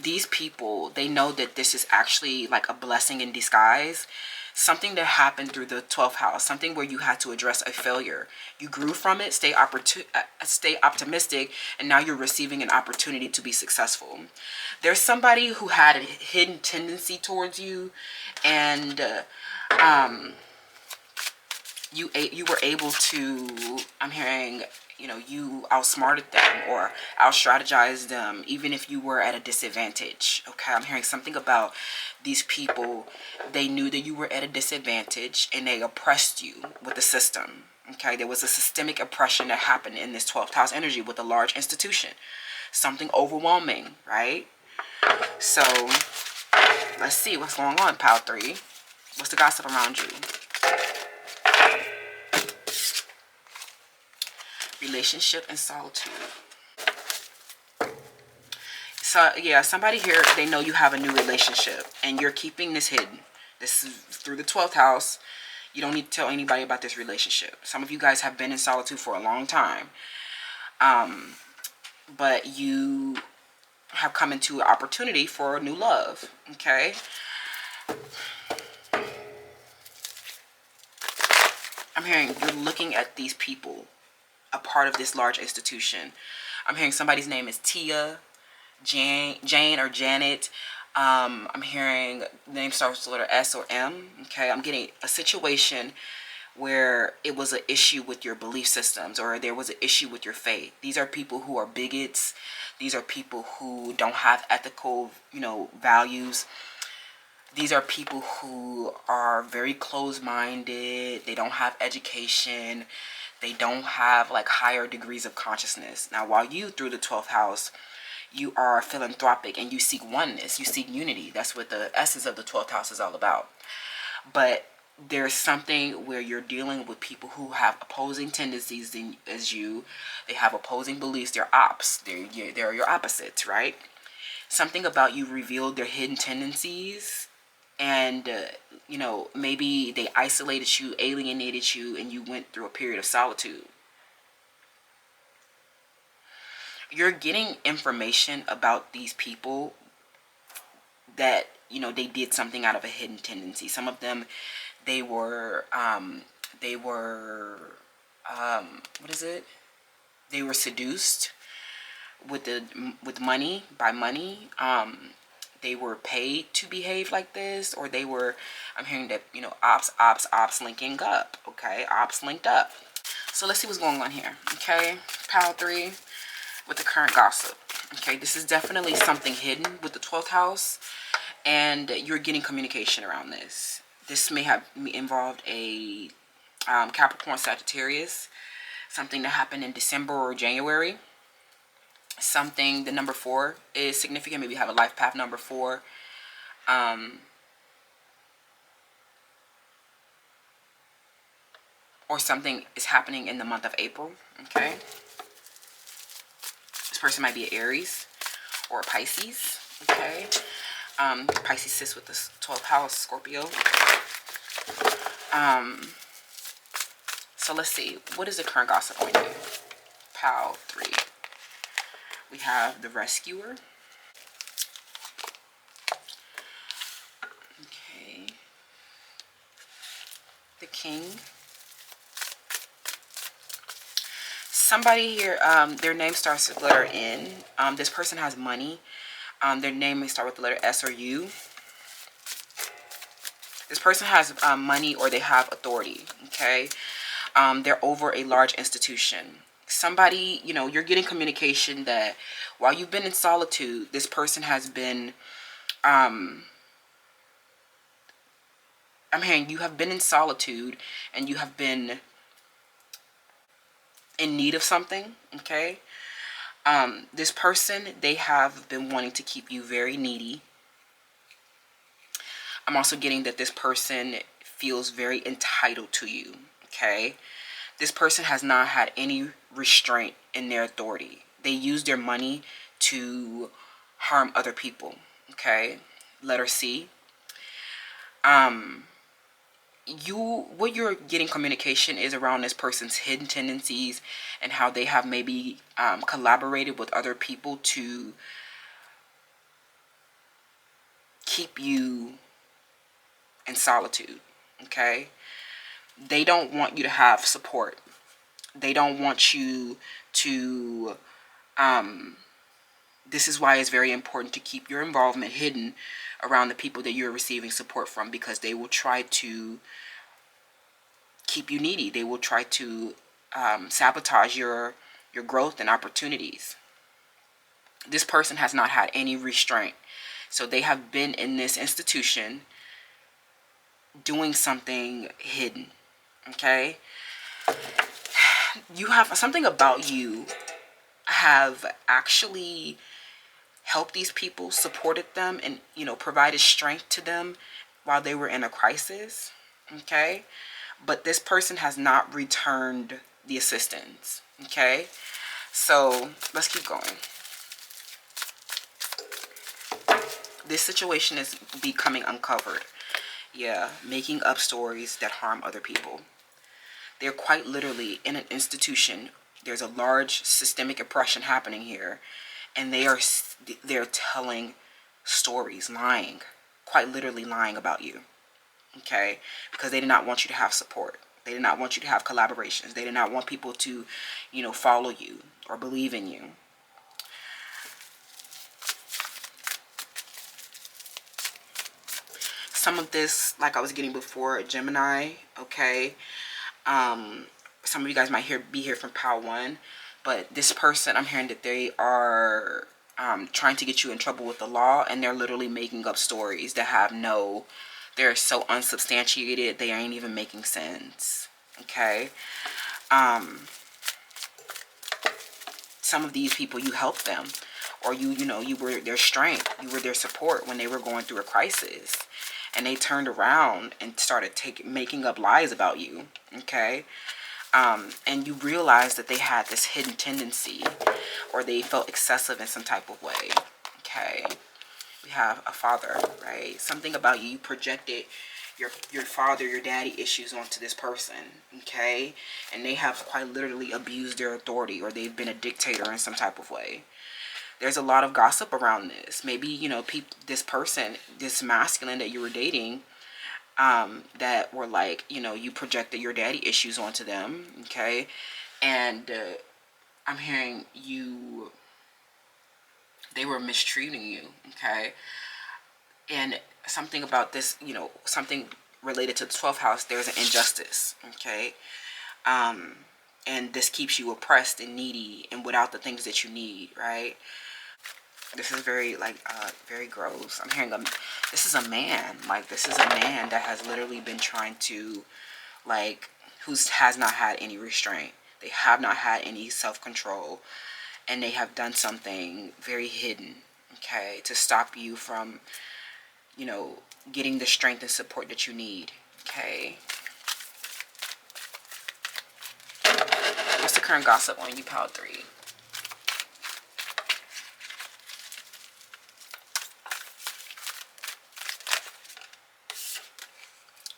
These people, they know that this is actually like a blessing in disguise. Something that happened through the 12th house, something where you had to address a failure. You grew from it, stay optimistic, and now you're receiving an opportunity to be successful. There's somebody who had a hidden tendency towards you, and you were able to, I'm hearing, you know, you outsmarted them or out-strategized them, even if you were at a disadvantage. Okay, I'm hearing something about these people. They knew that you were at a disadvantage, and they oppressed you with the system. Okay, there was a systemic oppression that happened in this 12th house energy with a large institution. Something overwhelming, right? So, let's see what's going on, Pal 3. What's the gossip around you? Relationship and solitude. So yeah, somebody here, they know you have a new relationship, and you're keeping this hidden. This is through the 12th house. You don't need to tell anybody about this relationship. Some of you guys have been in solitude for a long time, but you have come into an opportunity for a new love. Okay. I'm hearing you're looking at these people, a part of this large institution. I'm hearing somebody's name is Tia, Jane or Janet. I'm hearing the name starts with the letter S or M. Okay, I'm getting a situation where it was an issue with your belief systems, or there was an issue with your faith. These are people who are bigots. These are people who don't have ethical, values. These are people who are very closed-minded. They don't have education. They don't have like higher degrees of consciousness. Now, while you, through the 12th house, you are philanthropic and you seek oneness, you seek unity. That's what the essence of the 12th house is all about. But there's something where you're dealing with people who have opposing tendencies as you. They have opposing beliefs. They're ops. They're your opposites, right? Something about you revealed their hidden tendencies, and maybe they isolated you, alienated you, and you went through a period of solitude. You're getting information about these people that they did something out of a hidden tendency. Some of them, they were what is it? They were seduced with money, by money. They were paid to behave like this, or they were, I'm hearing that, ops linking up. Okay, ops linked up. So let's see what's going on here. Okay, pile 3 with the current gossip. Okay, this is definitely something hidden with the 12th house, and you're getting communication around this. This may have involved a Capricorn Sagittarius, something that happened in December or January. Something, the number 4 is significant. Maybe you have a life path number 4. Or something is happening in the month of April. Okay, this person might be an Aries or a Pisces. Okay, Pisces sits with the 12th house, Scorpio. So let's see, what is the current gossip going to do? Pile 3. We have the rescuer. Okay. The king. Somebody here, their name starts with the letter N. This person has money. Their name may start with the letter S or U. This person has money, or they have authority. Okay. They're over a large institution. Somebody, you're getting communication that while you've been in solitude, this person has been, I'm hearing you have been in solitude and you have been in need of something. Okay. This person, they have been wanting to keep you very needy. I'm also getting that this person feels very entitled to you. Okay. This person has not had any restraint in their authority. They use their money to harm other people. Okay. Letter C. What you're getting communication is around this person's hidden tendencies and how they have maybe collaborated with other people to keep you in solitude. Okay. They don't want you to have support. They don't want you to, this is why it's very important to keep your involvement hidden around the people that you're receiving support from, because they will try to keep you needy. They will try to sabotage your growth and opportunities. This person has not had any restraint. So they have been in this institution doing something hidden. Okay. You have something about you have actually helped these people, supported them, and provided strength to them while they were in a crisis. Okay. But this person has not returned the assistance. Okay. So let's keep going. This situation is becoming uncovered. Yeah, making up stories that harm other people. They're quite literally in an institution. There's a large systemic oppression happening here, and they're telling stories, lying, quite literally lying about you. Okay, because they did not want you to have support. They did not want you to have collaborations. They did not want people to, you know, follow you or believe in you. Some of this, like I was getting before, Gemini, okay? Some of you guys might be here from Pile 1, but this person, I'm hearing that they are trying to get you in trouble with the law, and they're literally making up stories that have no, they're so unsubstantiated, they ain't even making sense, okay? Some of these people, you helped them, or you know, you were their strength, you were their support when they were going through a crisis, and they turned around and started making up lies about you, okay? And you realized that they had this hidden tendency, or they felt excessive in some type of way, okay? We have a father, right? Something about you projected your father, your daddy issues onto this person, okay? And they have quite literally abused their authority, or they've been a dictator in some type of way. There's a lot of gossip around this. Maybe, you know, this person, this masculine that you were dating, that were like, you know, you projected your daddy issues onto them, okay? And I'm hearing they were mistreating you, okay? And something about this, you know, something related to the 12th house, there's an injustice, okay? And this keeps you oppressed and needy and without the things that you need, right? This is very, like, very gross. I'm hearing this is a man. Like, this is a man that has literally been trying to, like, has not had any restraint. They have not had any self-control. And they have done something very hidden, okay, to stop you from, you know, getting the strength and support that you need, okay? What's the current gossip on you, Pile 3?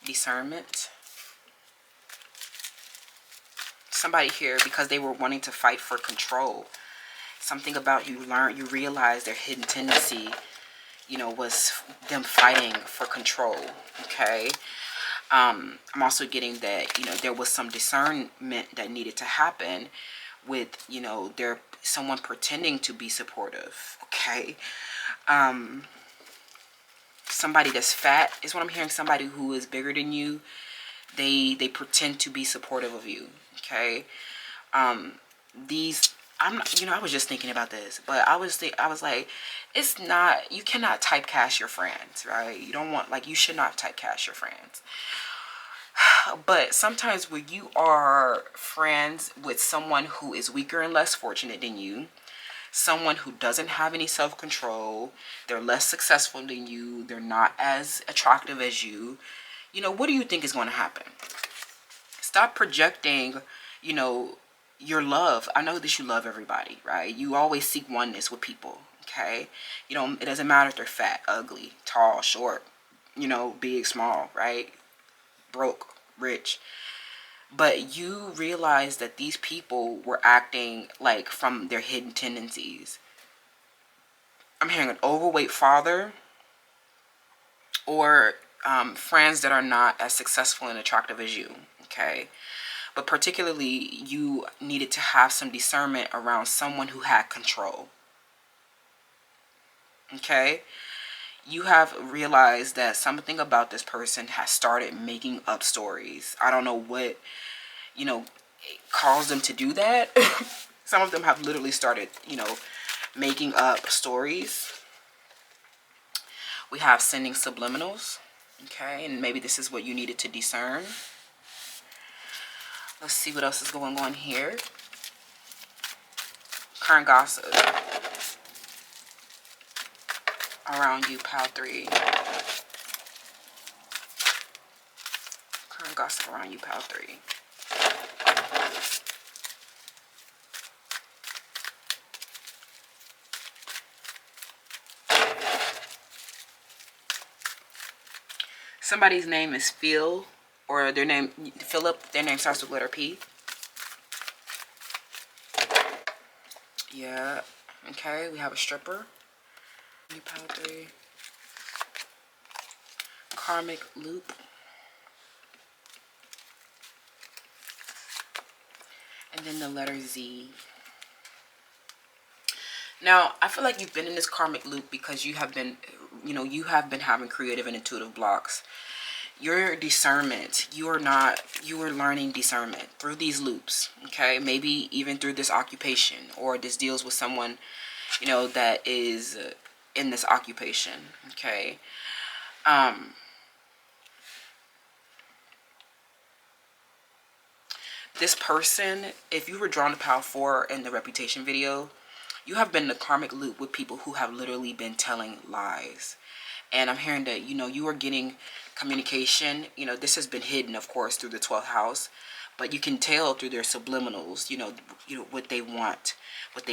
Discernment. Somebody here, because they were wanting to fight for control. Something about you realized their hidden tendency, you know, was them fighting for control, okay? I'm also getting that, you know, there was some discernment that needed to happen with, you know, someone pretending to be supportive, okay? Somebody that's fat is what I'm hearing. Somebody who is bigger than you, they pretend to be supportive of you, okay? You know, I was just thinking about this, but I was like, it's not, you cannot typecast your friends, right? You don't want, like, you should not typecast your friends. But sometimes when you are friends with someone who is weaker and less fortunate than you, someone who doesn't have any self-control, they're less successful than you, they're not as attractive as you, you know, what do you think is going to happen? Stop projecting, you know, your love. I know that you love everybody, right? You always seek oneness with people, okay? You know, it doesn't matter if they're fat, ugly, tall, short, you know, big, small, right? Broke, rich. But you realize that these people were acting like from their hidden tendencies. I'm hearing an overweight father, or friends that are not as successful and attractive as you, okay? But particularly, you needed to have some discernment around someone who had control, okay? You have realized that something about this person has started making up stories. I don't know what, you know, caused them to do that. Some of them have literally started, you know, making up stories. We have sending subliminals, okay? And maybe this is what you needed to discern. Let's see what else is going on here. Current gossip around you, Pile 3. Current gossip around you, Pile 3. Somebody's name is Phil, or their name, Philip, their name starts with letter P. Yeah, okay, we have a stripper. You, Pile 3. Karmic loop. And then the letter Z. Now, I feel like you've been in this karmic loop because you have been, you have been having creative and intuitive blocks. Your discernment, you are learning discernment through these loops, okay? Maybe even through this occupation, or this deals with someone, that is in this occupation, okay? This person, if you were drawn to Pile 4 in the reputation video, you have been in a karmic loop with people who have literally been telling lies. And I'm hearing that, you are getting communication. This has been hidden, of course, through the 12th house. But you can tell through their subliminals, what they want, what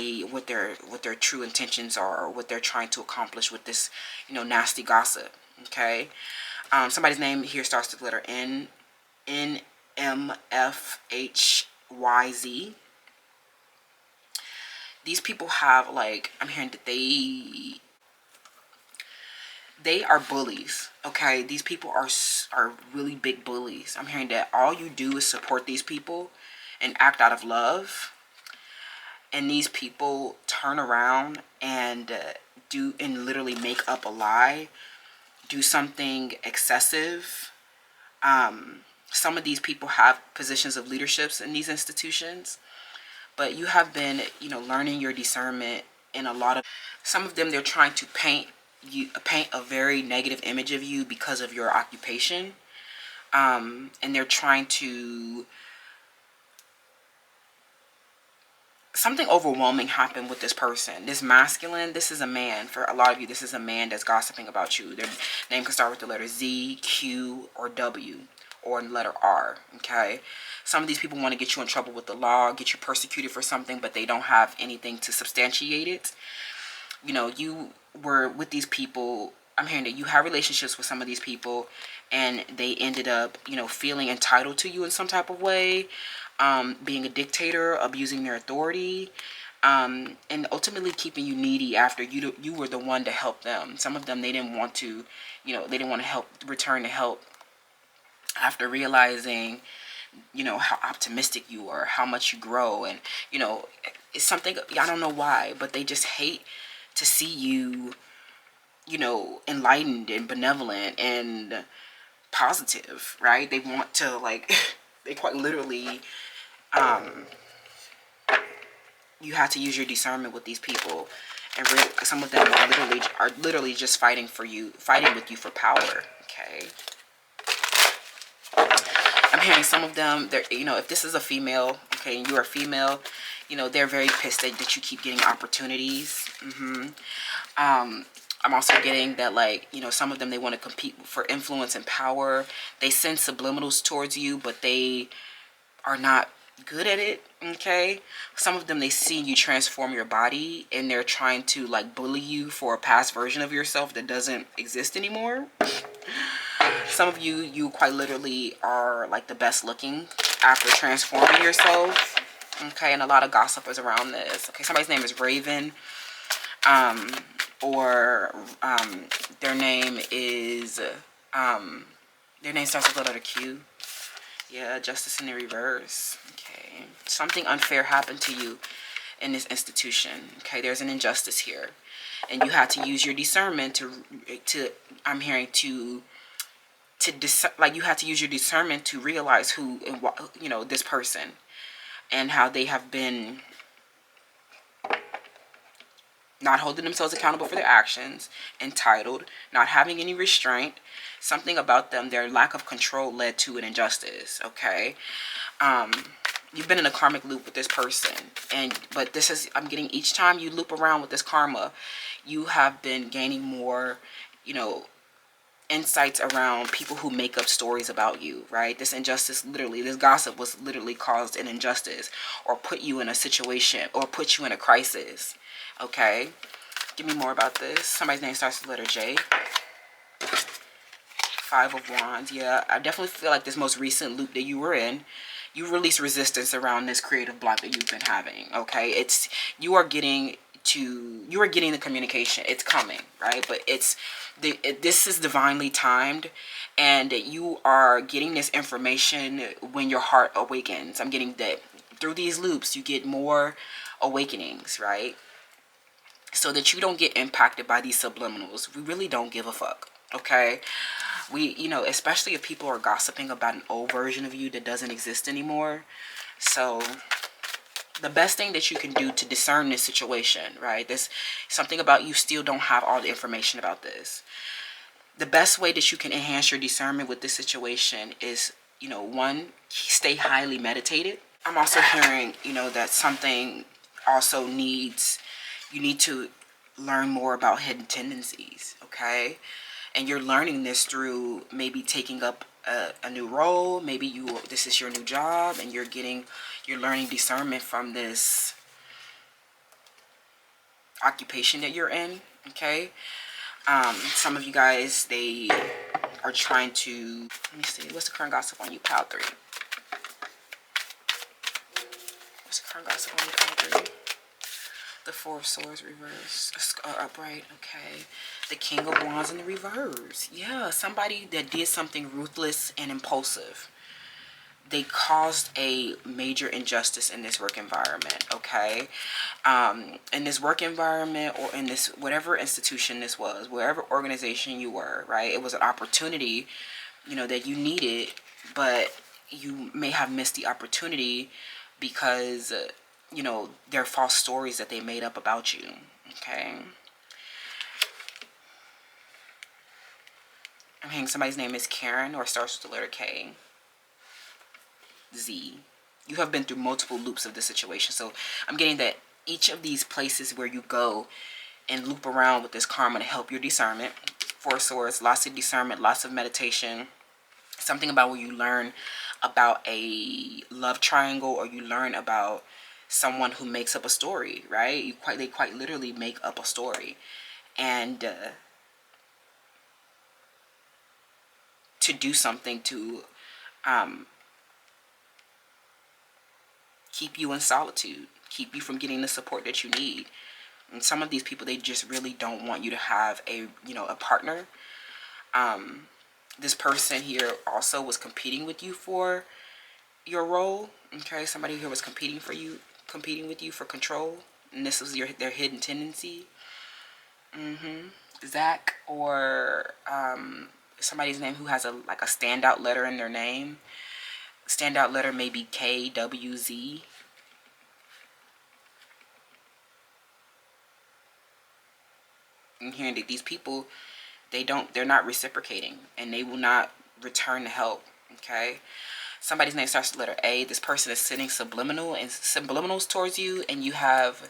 their true intentions are, or what they're trying to accomplish with this, nasty gossip. Okay? Somebody's name here starts with the letter N, NMFHYZ. These people have, like, I'm hearing that they are bullies, okay? These people are really big bullies. I'm hearing that all you do is support these people and act out of love. And these people turn around and literally make up a lie, do something excessive. Some of these people have positions of leaderships in these institutions. But you have been, learning your discernment in a lot of... Some of them, they're trying to paint a very negative image of you because of your occupation. And they're trying to... Something overwhelming happened with this person. This masculine, this is a man. For a lot of you, this is a man that's gossiping about you. Their name can start with the letter Z, Q, or W, or letter R, okay? Some of these people want to get you in trouble with the law, get you persecuted for something, but they don't have anything to substantiate it. You were with these people. I'm hearing that you have relationships with some of these people, and they ended up, feeling entitled to you in some type of way, being a dictator, abusing their authority, and ultimately keeping you needy after you were the one to help them. Some of them, they didn't want to, they didn't want to return the help after realizing, how optimistic you are, how much you grow. And, it's something, I don't know why, but they just hate to see you, enlightened and benevolent and positive, right? They want to, like, they quite literally, you have to use your discernment with these people. And some of them are literally just fighting with you for power, okay? I'm hearing some of them, they're, if this is a female, okay, and you're a female, they're very pissed that you keep getting opportunities. I'm also getting that, like, some of them, they want to compete for influence and power. They send subliminals towards you, but they are not good at it, okay? Some of them, they see you transform your body, and they're trying to, like, bully you for a past version of yourself that doesn't exist anymore. Some of you quite literally are, like, the best looking after transforming yourself, okay? And a lot of gossipers around this, okay? Somebody's name is Raven, or their name is, their name starts with the letter Q. Yeah, justice in the reverse, okay? Something unfair happened to you in this institution, okay? There's an injustice here, and you had to use your discernment to I'm hearing you had to use your discernment to realize who and what, this person, and how they have been not holding themselves accountable for their actions, entitled, not having any restraint. Something about them, their lack of control led to an injustice, okay? You've been in a karmic loop with this person, but this is, I'm getting, each time you loop around with this karma, you have been gaining more, insights around people who make up stories about you, right? This injustice, literally, this gossip was literally caused an injustice, or put you in a situation, or put you in a crisis, okay? Give me more about this. Somebody's name starts with the letter J. Five of Wands. Yeah, I definitely feel like this most recent loop that you were in, you release resistance around this creative block that you've been having, okay? You are getting the communication. It's coming, right? But this is divinely timed, and you are getting this information when your heart awakens. I'm getting that through these loops, you get more awakenings, right? So that you don't get impacted by these subliminals. We really don't give a fuck, okay? We, you know, especially if people are gossiping about an old version of you that doesn't exist anymore. So the best thing that you can do to discern this situation, right? There's something about you still don't have all the information about this. The best way that you can enhance your discernment with this situation is, you know, one, stay highly meditated. I'm also hearing, you know, that something also needs, you need to learn more about hidden tendencies, okay? And you're learning this through maybe taking up a new role. Maybe this is your new job, and you're learning discernment from this occupation that you're in, okay? Some of you guys, they are trying to, let me see, what's the current gossip on you, pile 3? What's the current gossip on you, pile 3? The 4 of Swords reverse, upright, okay. The King of Wands in the reverse. Yeah, somebody that did something ruthless and impulsive. They caused a major injustice in this work environment, okay? In this work environment, or in this, whatever institution this was, wherever organization you were, right? It was an opportunity, you know, that you needed, but you may have missed the opportunity because, you know, there are false stories that they made up about you, okay? I'm hearing somebody's name is Karen, or starts with the letter K. Z. You have been through multiple loops of this situation. So I'm getting that each of these places where you go and loop around with this karma to help your discernment. 4 of Swords, lots of discernment, lots of meditation. Something about where you learn about a love triangle, or you learn about someone who makes up a story, right? They quite literally make up a story. And to do something to keep you in solitude, keep you from getting the support that you need. And some of these people, they just really don't want you to have a, you know, a partner. This person here also was competing with you for your role, okay? Somebody here was competing with you for control, and this was their hidden tendency. Zach, or somebody's name who has like a standout letter in their name. Standout letter may be KWZ. I'm hearing that these people, they're not reciprocating, and they will not return the help, okay? Somebody's name starts with the letter A. This person is sending subliminals towards you, and you have,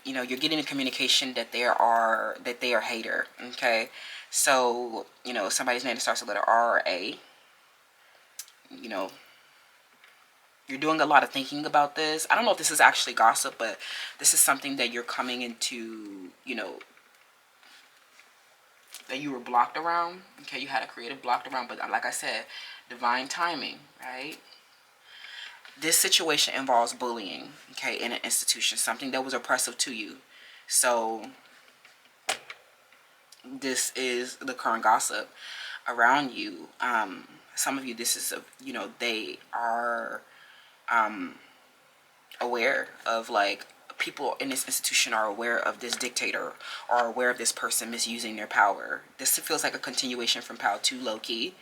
you know, you're getting a communication that they are hater, okay? So, you know, somebody's name starts with the letter R or A. You know, you're doing a lot of thinking about this. I don't know if this is actually gossip, but this is something that you're coming into, you know, that you were blocked around. Okay, you had a creative blocked around, but like I said, divine timing, right? This situation involves bullying, okay, in an institution, something that was oppressive to you. So this is the current gossip around you. Some of you, this is, you know, they are aware of, like, people in this institution are aware of this dictator, or aware of this person misusing their power. This feels like a continuation from Pile 2, low-key.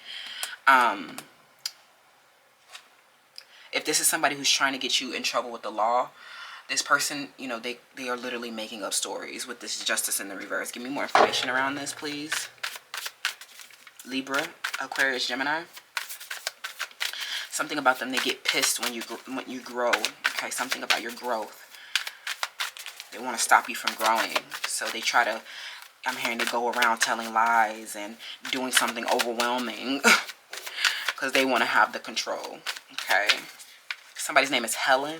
If this is somebody who's trying to get you in trouble with the law, this person, you know, they are literally making up stories with this Justice in the reverse. Give me more information around this, please. Libra, Aquarius, Gemini. Something about them, they get pissed when you grow. Okay, something about your growth. They want to stop you from growing. So they try to, I'm hearing, they go around telling lies and doing something overwhelming because they want to have the control. Okay. Somebody's name is Helen.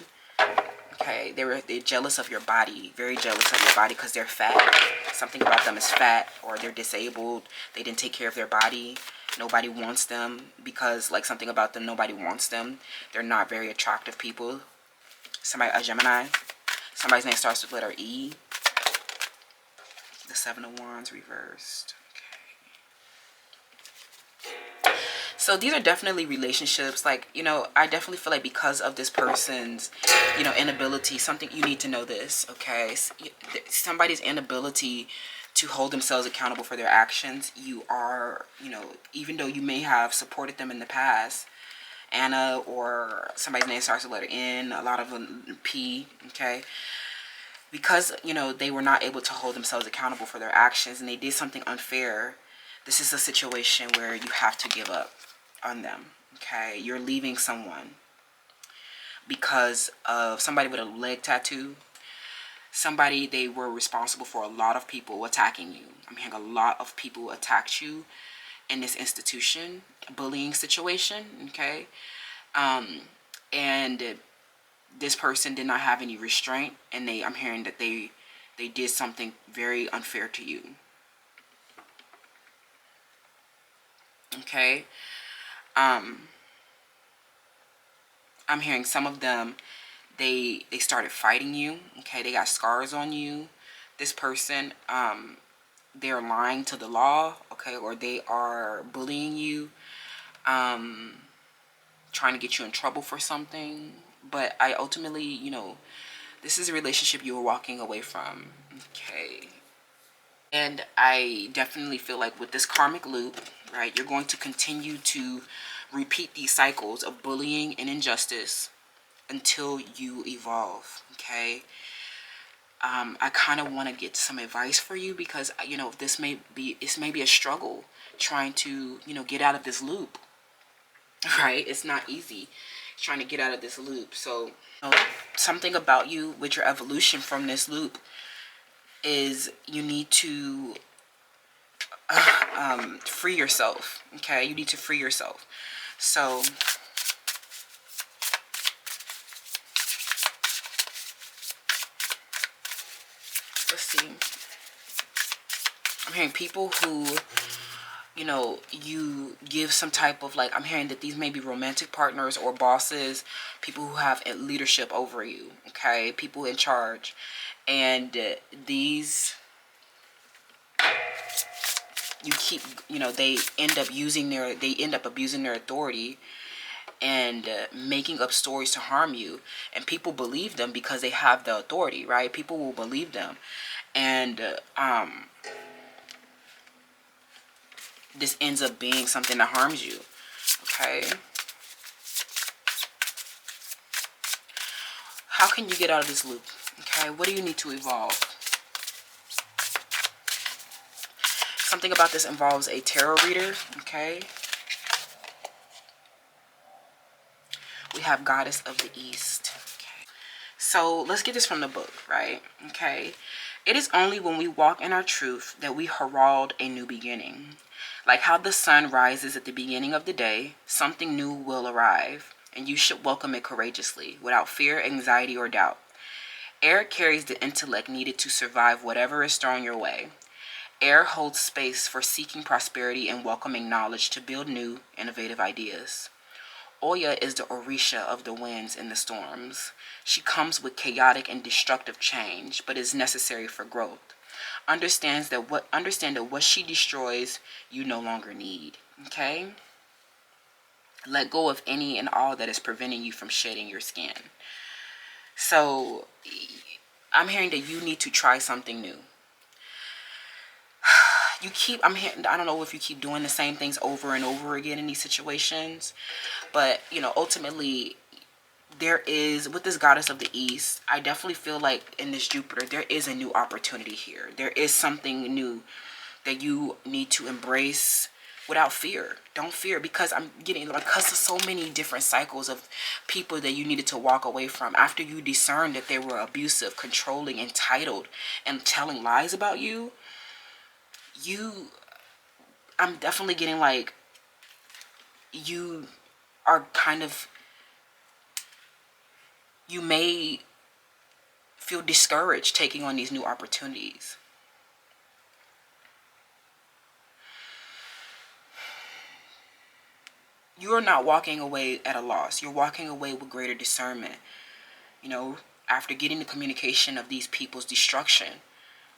Okay, they're jealous of your body, very jealous of your body because they're fat. Something about them is fat, or they're disabled. They didn't take care of their body. Nobody wants them because, like, something about them, nobody wants them. They're not very attractive people. Somebody, a Gemini. Somebody's name starts with letter E. The 7 of Wands reversed. Okay. So these are definitely relationships, like, you know, I definitely feel like because of this person's, you know, inability, something you need to know this, okay? Somebody's inability to hold themselves accountable for their actions, you are, you know, even though you may have supported them in the past, Anna, or somebody's name starts with the letter N, a lot of them P, okay? Because, you know, they were not able to hold themselves accountable for their actions and they did something unfair, this is a situation where you have to give up on them, okay? You're leaving someone because of somebody with a leg tattoo. Somebody, they were responsible for a lot of people attacking you. I'm hearing a lot of people attacked you in this institution, bullying situation, okay? And this person did not have any restraint, and I'm hearing that they did something very unfair to you, okay? I'm hearing some of them, they started fighting you, okay? They got scars on you. This person, they're lying to the law, okay? Or they are bullying you, trying to get you in trouble for something. But I ultimately, you know, this is a relationship you were walking away from, okay? And I definitely feel like with this karmic loop, right, you're going to continue to repeat these cycles of bullying and injustice until you evolve, okay? I kind of want to get some advice for you because, you know, this may be a struggle trying to, you know, get out of this loop, right? It's not easy trying to get out of this loop. So, you know, something about you with your evolution from this loop is you need to free yourself, okay? You need to free yourself. So let's see. I'm hearing people who, you know, you give some type of, like, I'm hearing that these may be romantic partners or bosses, people who have leadership over you, okay? People in charge. And these, you keep, you know, they end up abusing their authority and making up stories to harm you, and people believe them because they have the authority, right? People will believe them, and this ends up being something that harms you, okay? How can you get out of this loop, okay? What do you need to evolve? Something about this involves a tarot reader, okay? We have Goddess of the East. Okay. So let's get this from the book, right? Okay. It is only when we walk in our truth that we herald a new beginning. Like how the sun rises at the beginning of the day, something new will arrive, and you should welcome it courageously, without fear, anxiety, or doubt. Air carries the intellect needed to survive whatever is thrown your way. Air holds space for seeking prosperity and welcoming knowledge to build new, innovative ideas. Oya is the Orisha of the winds and the storms. She comes with chaotic and destructive change, but is necessary for growth. Understand that what she destroys, you no longer need. Okay? Let go of any and all that is preventing you from shedding your skin. So, I'm hearing that you need to try something new. I don't know if you keep doing the same things over and over again in these situations, but, you know, ultimately, there is, with this Goddess of the East, I definitely feel like in this Jupiter, there is a new opportunity here. There is something new that you need to embrace without fear. Don't fear, because I'm getting, because of so many different cycles of people that you needed to walk away from after you discerned that they were abusive, controlling, entitled, and telling lies about you. I'm definitely getting like, you are kind of, you may feel discouraged taking on these new opportunities. You are not walking away at a loss. You're walking away with greater discernment. You know, after getting the communication of these people's destruction,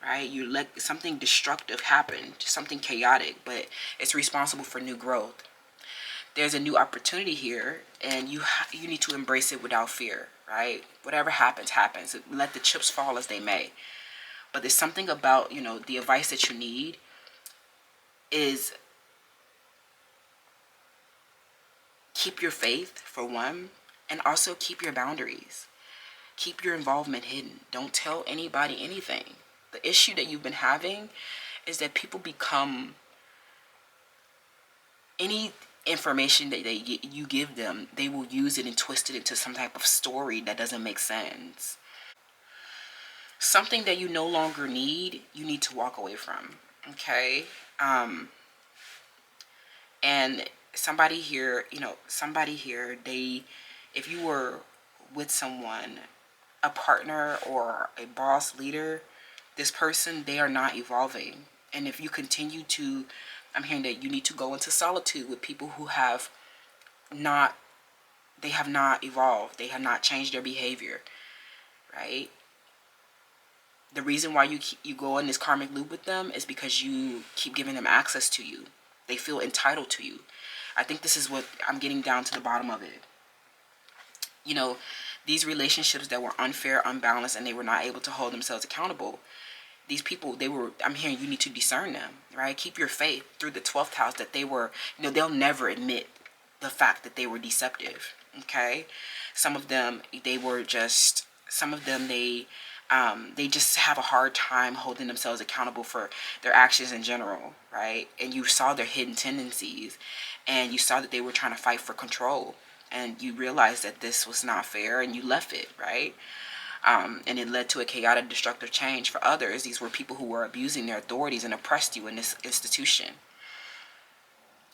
right? You let something destructive happen, something chaotic, but it's responsible for new growth. there's a new opportunity here, and you need to embrace it without fear, right? Whatever happens, happens. Let the chips fall as they may. But there's something about, you know, the advice that you need is keep your faith, for one, and also keep your boundaries. Keep your involvement hidden. Don't tell anybody anything. The issue that you've been having is that people become, any information that you give them, they will use it and twist it into some type of story that doesn't make sense. Something that you no longer need, you need to walk away from. Okay? And somebody here, you know, somebody here, if you were with someone, a partner or a boss leader, this person, they are not evolving. And if you continue to, I'm hearing that you need to go into solitude with people who have not evolved. They have not changed their behavior, right? The reason why you go in this karmic loop with them is because you keep giving them access to you. They feel entitled to you. I think this is what I'm getting down to the bottom of it. You know, these relationships that were unfair, unbalanced, and they were not able to hold themselves accountable. These people, I'm hearing you need to discern them, right? Keep your faith through the 12th house that they were, you know, they'll never admit the fact that they were deceptive, okay? Some of them, they just have a hard time holding themselves accountable for their actions in general, right? And you saw their hidden tendencies, and you saw that they were trying to fight for control, and you realized that this was not fair, and you left it, right? And it led to a chaotic, destructive change for others. These were people who were abusing their authorities and oppressed you in this institution.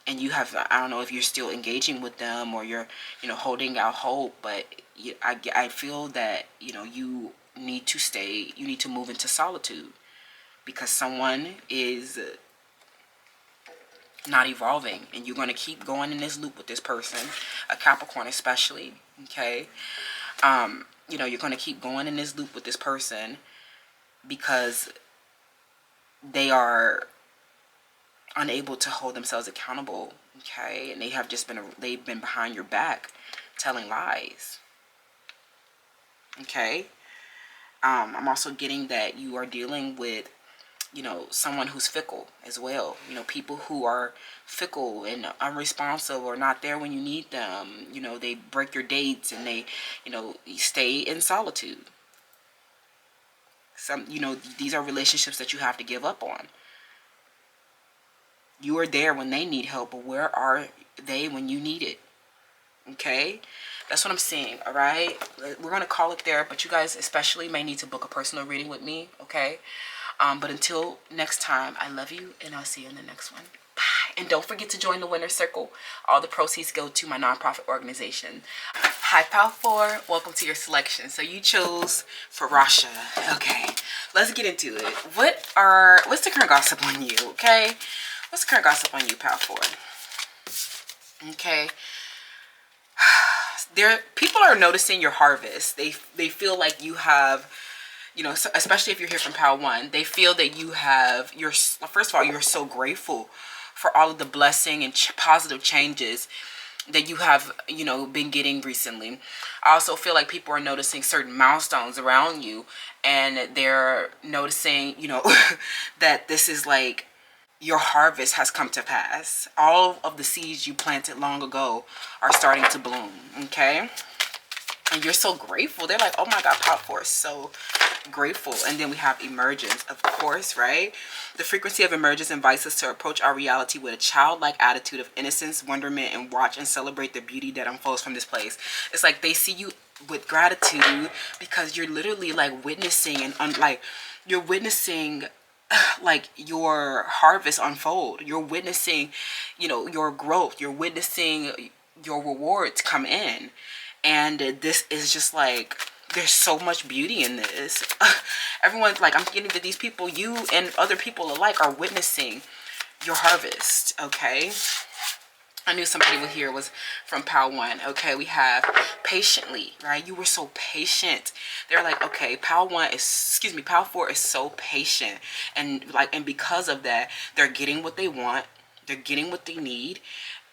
And you have, I don't know if you're still engaging with them or you're, you know, holding out hope, but I feel that, you know, you need to move into solitude because someone is not evolving, and you're going to keep going in this loop with this person, a Capricorn especially, okay? You know, you're going to keep going in this loop with this person because they are unable to hold themselves accountable, okay? And they've been behind your back telling lies, okay? I'm also getting that you are dealing with, you know, someone who's fickle as well. You know, people who are fickle and unresponsive or not there when you need them. You know, they break your dates and they, you know, stay in solitude. You know, these are relationships that you have to give up on. You are there when they need help, but where are they when you need it? Okay? That's what I'm saying, all right? We're going to call it there, but you guys especially may need to book a personal reading with me, okay? But until next time, I love you, and I'll see you in the next one. Bye. And don't forget to join the Winner Circle. All the proceeds go to my nonprofit organization. Hi, Pal 4. Welcome to your selection. So you chose FARASHA. Okay, let's get into it. What's the current gossip on you, okay? What's the current gossip on you, Pal 4? Okay. People are noticing your harvest. They feel like you have, you know, especially if you're here from Pal 1, they feel that first of all, you're so grateful for all of the blessing and positive changes that you have, you know, been getting recently. I also feel like people are noticing certain milestones around you, and they're noticing, you know, that this is like your harvest has come to pass. All of the seeds you planted long ago are starting to bloom, okay? And you're so grateful. They're like, oh my God, Pal 4 is so grateful. And then we have emergence, of course, right? The frequency of emergence invites us to approach our reality with a childlike attitude of innocence, wonderment, and watch and celebrate the beauty that unfolds from this place. It's like they see you with gratitude because you're literally like witnessing you're witnessing like your harvest unfold. You're witnessing, you know, your growth. You're witnessing your rewards come in. And this is just like, there's so much beauty in this. Everyone's like, I'm getting that these people, you and other people alike, are witnessing your harvest, okay? I knew somebody here was from Pal 1. Okay, we have patiently, right? You were so patient. They're like, okay, Pal 4 is so patient. And because of that, they're getting what they want. They're getting what they need.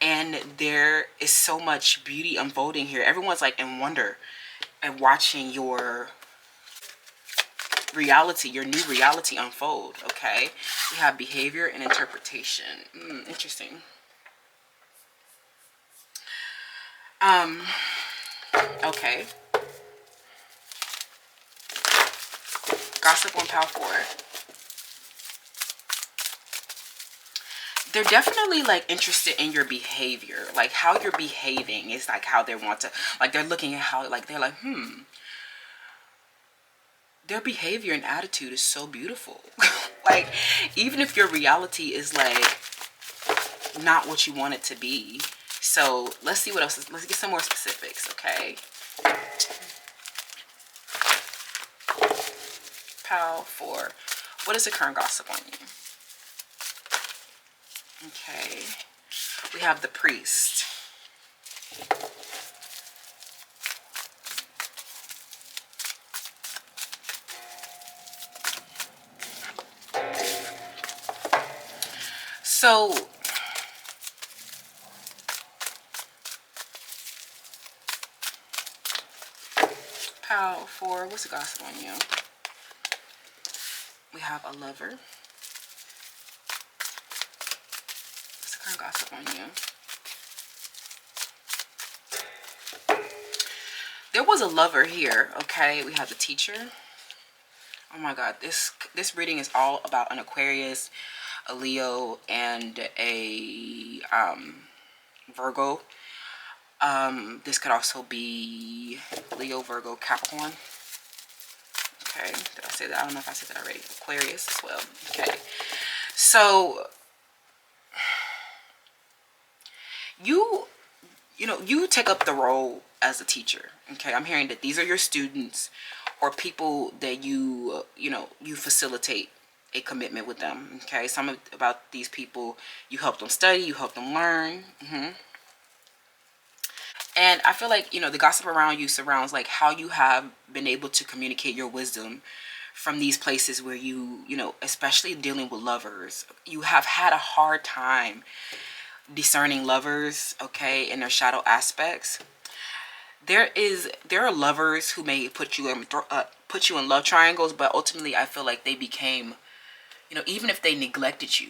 And there is so much beauty unfolding here. Everyone's like in wonder and watching your reality, your new reality unfold. Okay, we have behavior and interpretation. Interesting. Okay, gossip on pile 4. They're definitely like interested in your behavior, like how you're behaving is like how they want to, like they're looking at how, like they're like, their behavior and attitude is so beautiful. Like, even if your reality is like not what you want it to be. So let's see what else is, let's get some more specifics. Okay, pal 4, what is the current gossip on you? Okay, we have the priest. So pal 4, what's the gossip on you? We have a lover. What's the current gossip on you? There was a lover here. Okay, we have the teacher. Oh my god, this reading is all about an Aquarius, a Leo, and a Virgo. This could also be Leo, Virgo, Capricorn. Okay, did I say that? I don't know if I said that already. Aquarius as well. Okay, so you take up the role as a teacher. Okay, I'm hearing that these are your students or people that you facilitate a commitment with them. Okay, about these people, you help them study, you help them learn. And I feel like, the gossip around you surrounds like how you have been able to communicate your wisdom from these places where especially dealing with lovers, you have had a hard time discerning lovers, okay, in their shadow aspects. There are lovers who may put you in love triangles, but ultimately I feel like they became, even if they neglected you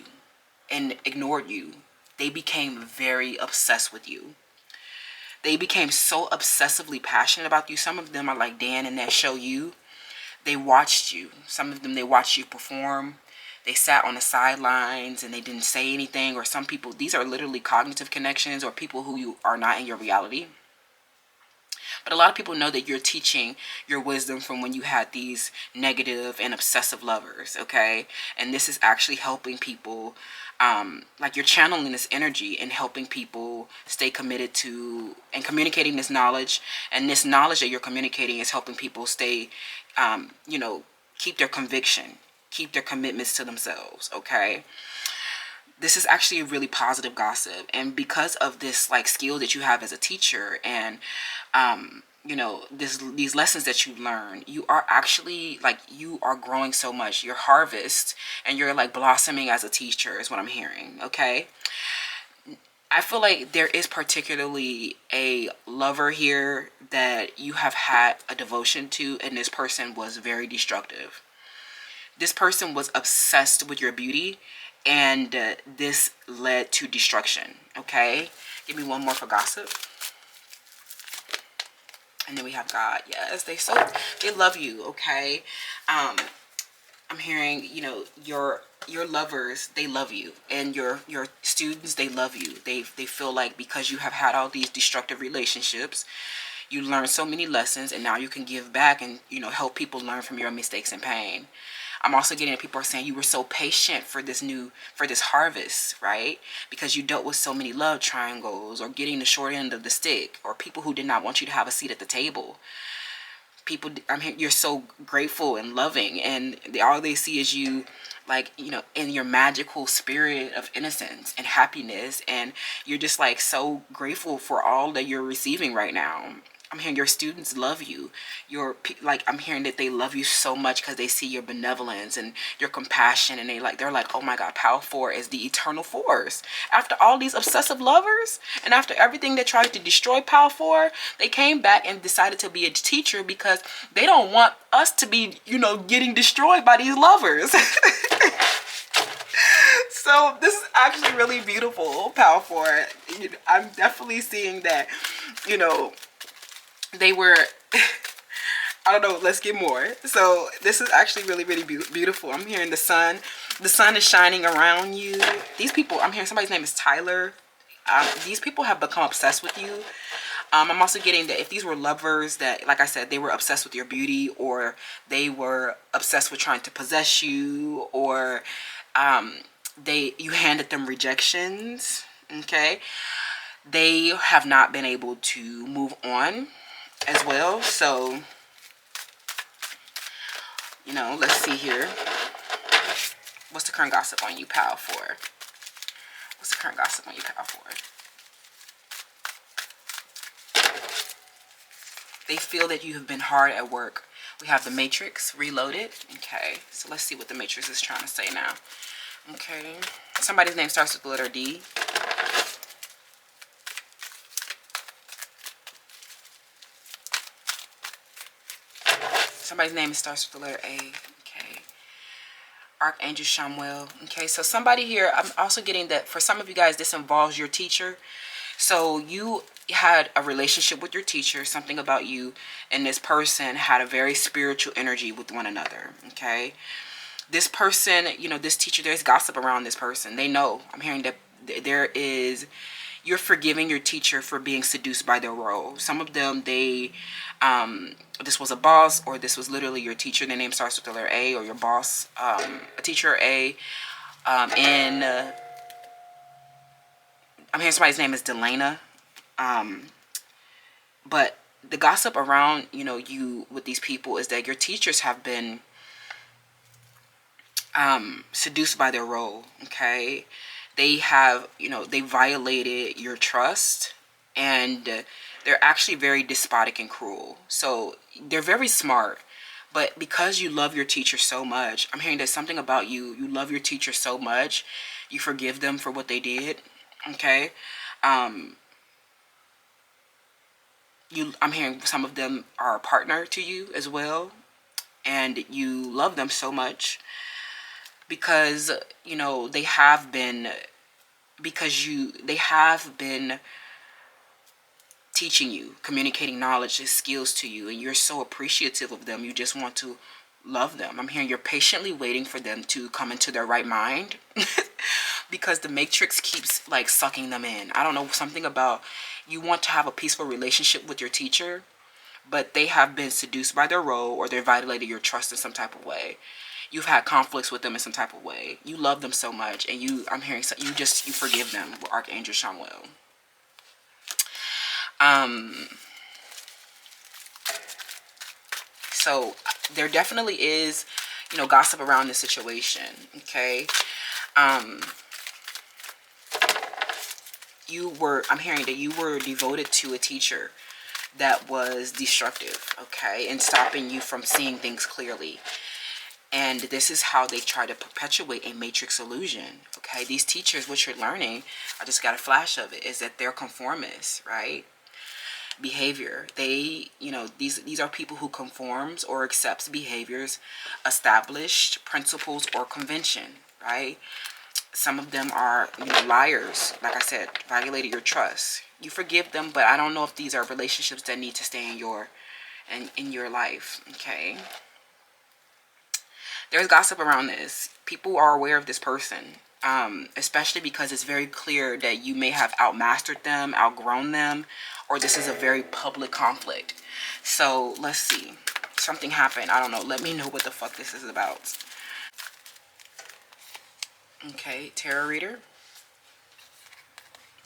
and ignored you, they became very obsessed with you. They became so obsessively passionate about you. Some of them are like Dan in that show You. They watched you. Some of them, they watched you perform. They sat on the sidelines and they didn't say anything. Or some people, these are literally cognitive connections or people who you are not in your reality. But a lot of people know that you're teaching your wisdom from when you had these negative and obsessive lovers, okay? And this is actually helping people, like you're channeling this energy and helping people stay committed to and communicating this knowledge. And this knowledge that you're communicating is helping people stay, keep their conviction, keep their commitments to themselves, okay? This is actually a really positive gossip, and because of this like skill that you have as a teacher and these lessons that you learn, you are actually like, you are growing so much. Your harvest and you're like blossoming as a teacher is what I'm hearing. Okay, I feel like there is particularly a lover here that you have had a devotion to, and this person was very destructive. This person was obsessed with your beauty, and this led to destruction. Okay, give me one more for gossip. And then we have God. Yes, they love you. Okay, I'm hearing, your lovers, they love you, and your students, they love you. They feel like because you have had all these destructive relationships, you learned so many lessons, and now you can give back and help people learn from your mistakes and pain. I'm also getting that people are saying you were so patient for this harvest, right? Because you dealt with so many love triangles, or getting the short end of the stick, or people who did not want you to have a seat at the table. People, you're so grateful and loving, and all they see is you, like, in your magical spirit of innocence and happiness, and you're just like so grateful for all that you're receiving right now. I'm hearing your students love you. Like, I'm hearing that they love you so much because they see your benevolence and your compassion, and they're like, oh my God, Power 4 is the eternal force. After all these obsessive lovers and after everything that tried to destroy Power 4, they came back and decided to be a teacher because they don't want us to be, getting destroyed by these lovers. So this is actually really beautiful, Power 4. I'm definitely seeing that, they were I don't know, let's get more. So this is actually really, really beautiful. I'm hearing the sun is shining around you. These people, I'm hearing somebody's name is Tyler. These people have become obsessed with you. I'm also getting that if these were lovers that, like I said, they were obsessed with your beauty, or they were obsessed with trying to possess you, or you handed them rejections, okay? They have not been able to move on as well. So, let's see here. What's the current gossip on you, Power 4? What's the current gossip on you, Power 4? They feel that you have been hard at work. We have the Matrix reloaded. Okay, so let's see what the Matrix is trying to say now. Okay, somebody's name starts with the letter D. Somebody's name starts with the letter A. Okay. Archangel Shamuel. Okay, so somebody here, I'm also getting that for some of you guys, this involves your teacher. So you had a relationship with your teacher, something about you and this person had a very spiritual energy with one another. Okay. This person, this teacher, there's gossip around this person. They know. I'm hearing that you're forgiving your teacher for being seduced by their role. Some of them, this was a boss, or this was literally your teacher. Their name starts with the letter A, or your boss, a teacher A. I'm hearing somebody's name is Delana. But the gossip around, you with these people is that your teachers have been seduced by their role. Okay. They have, they violated your trust, and they're actually very despotic and cruel. So they're very smart, but because you love your teacher so much, I'm hearing there's something about you. You love your teacher so much, you forgive them for what they did. Okay. I'm hearing some of them are a partner to you as well, and you love them so much because they have been teaching you, communicating knowledge and skills to you, and you're so appreciative of them. You just want to love them. I'm hearing you're patiently waiting for them to come into their right mind because the Matrix keeps like sucking them in. I don't know, something about you want to have a peaceful relationship with your teacher, but they have been seduced by their role, or they violated your trust in some type of way. You've had conflicts with them in some type of way. You love them so much, and I'm hearing you forgive them with Archangel Shamuel. So there definitely is, gossip around this situation. Okay. I'm hearing that you were devoted to a teacher that was destructive, okay, and stopping you from seeing things clearly. And this is how they try to perpetuate a matrix illusion. Okay, these teachers, what you're learning, I just got a flash of it, is that they're conformists, right? Behavior. They, these are people who conforms or accepts behaviors, established principles or convention, right? Some of them are, liars. Like I said, violated your trust. You forgive them, but I don't know if these are relationships that need to stay in your life. Okay. There's gossip around this. People are aware of this person, especially because it's very clear that you may have outmastered them, outgrown them, or this is a very public conflict. So let's see. Something happened. I don't know. Let me know what the fuck this is about. Okay, tarot reader.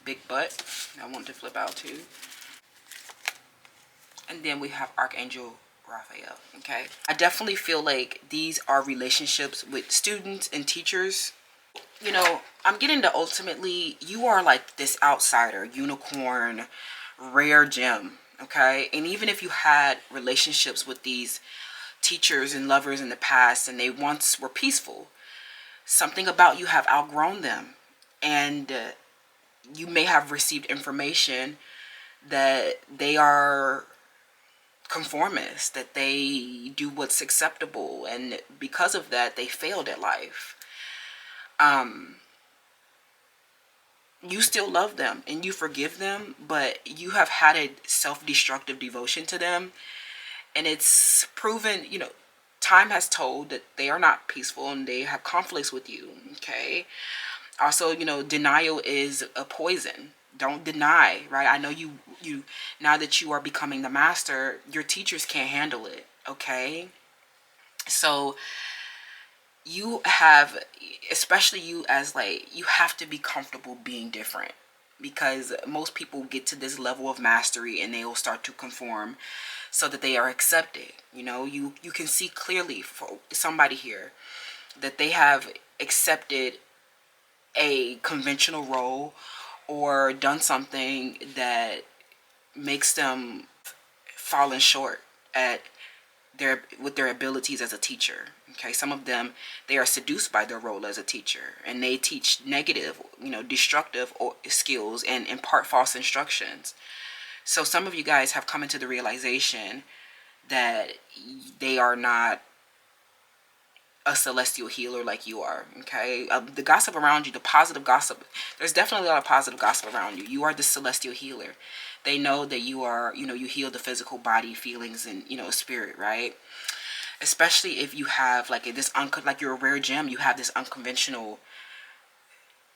Big butt. I want to flip out too. And then we have Archangel Raphael. Okay, I definitely feel like these are relationships with students and teachers. I'm getting to ultimately you are like this outsider, unicorn, rare gem. Okay, and even if you had relationships with these teachers and lovers in the past and they once were peaceful, something about you have outgrown them, and you may have received information that they are conformists, that they do what's acceptable, and because of that they failed at life. You still love them and you forgive them, but you have had a self-destructive devotion to them, and it's proven, time has told that they are not peaceful and they have conflicts with you. Okay, also, denial is a poison. Don't deny, right? I know you now that you are becoming the master, your teachers can't handle it. Okay, so you have, especially you as like, you have to be comfortable being different, because most people get to this level of mastery and they will start to conform so that they are accepted. You can see clearly for somebody here that they have accepted a conventional role or done something that makes them falling short at their abilities as a teacher. Okay, some of them, they are seduced by their role as a teacher and they teach negative, destructive skills and impart false instructions. So some of you guys have come into the realization that they are not a celestial healer like you are. Okay, the gossip around you, the positive gossip, there's definitely a lot of positive gossip around you. You are the celestial healer. They know that you are, you heal the physical body, feelings, and spirit, right? Especially if you have like like you're a rare gem, you have this unconventional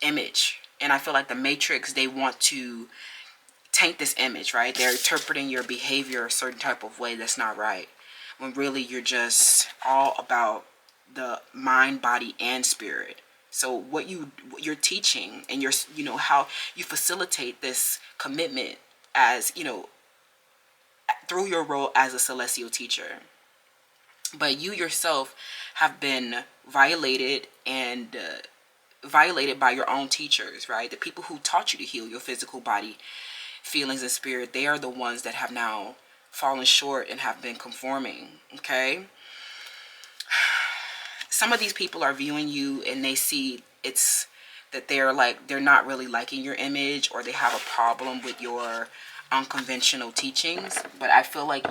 image. And I feel like the Matrix, they want to taint this image, right? They're interpreting your behavior a certain type of way that's not right, when really you're just all about the mind, body, and spirit. So what you're teaching, and how you facilitate this commitment as, through your role as a celestial teacher. But you yourself have been violated and violated by your own teachers, right? The people who taught you to heal your physical body, feelings, and spirit, they are the ones that have now fallen short and have been conforming. Okay, some of these people are viewing you and they see it's that they're not really liking your image, or they have a problem with your unconventional teachings. But I feel like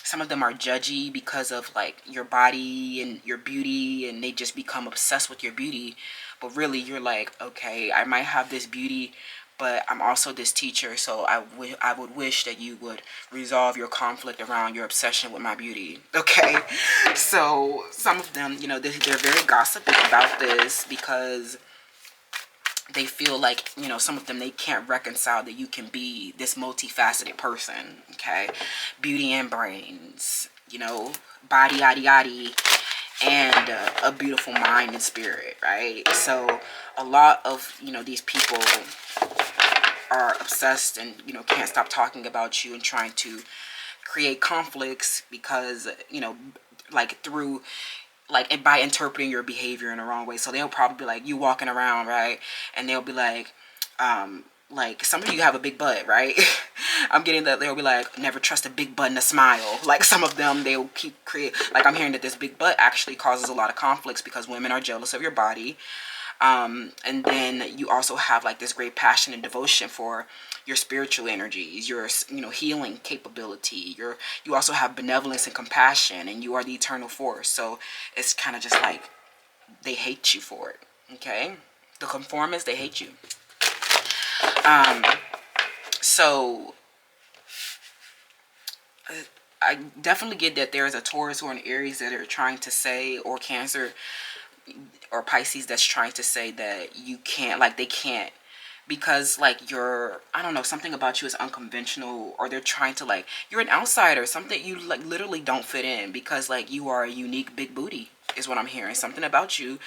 some of them are judgy because of like your body and your beauty, and they just become obsessed with your beauty. But really you're like, okay, I might have this beauty, but I'm also this teacher, so I would wish that you would resolve your conflict around your obsession with my beauty. Okay, so some of them, they're very gossipy about this because they feel like, some of them, they can't reconcile that you can be this multifaceted person. Okay, beauty and brains, body, yaddy, yaddy, and a beautiful mind and spirit, right? So a lot of, these people are obsessed and, can't stop talking about you and trying to create conflicts because, like through, like by interpreting your behavior in the wrong way. So they'll probably be like, you walking around, right? And they'll be like some of you have a big butt, right? I'm getting that they'll be like, never trust a big butt and a smile. Like some of them, they'll like I'm hearing that this big butt actually causes a lot of conflicts because women are jealous of your body. And then you also have like this great passion and devotion for your spiritual energies, your healing capability. You also have benevolence and compassion, and you are the eternal force. So it's kind of just like they hate you for it. Okay, the conformists, they hate you. So I definitely get that there is a Taurus or an Aries that are trying to say, or Cancer or Pisces that's trying to say that you can't, like they can't, because like I don't know, something about you is unconventional, or they're trying to like, you're an outsider, something, you like literally don't fit in because like you are a unique big booty is what I'm hearing. Something about you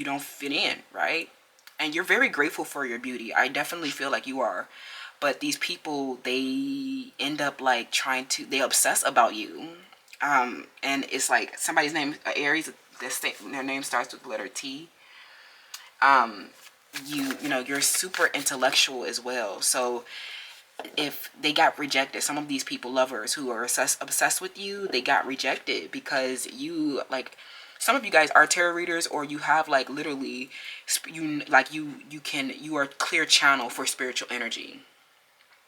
don't fit in, right? And you're very grateful for your beauty. I definitely feel like you are. But these people, they end up like they obsess about you. And it's like somebody's name, Aries, their name starts with the letter T. You're super intellectual as well. So if they got rejected, some of these people, lovers who are obsessed with you, they got rejected because you, like, some of you guys are tarot readers, or you have like literally you are a clear channel for spiritual energy.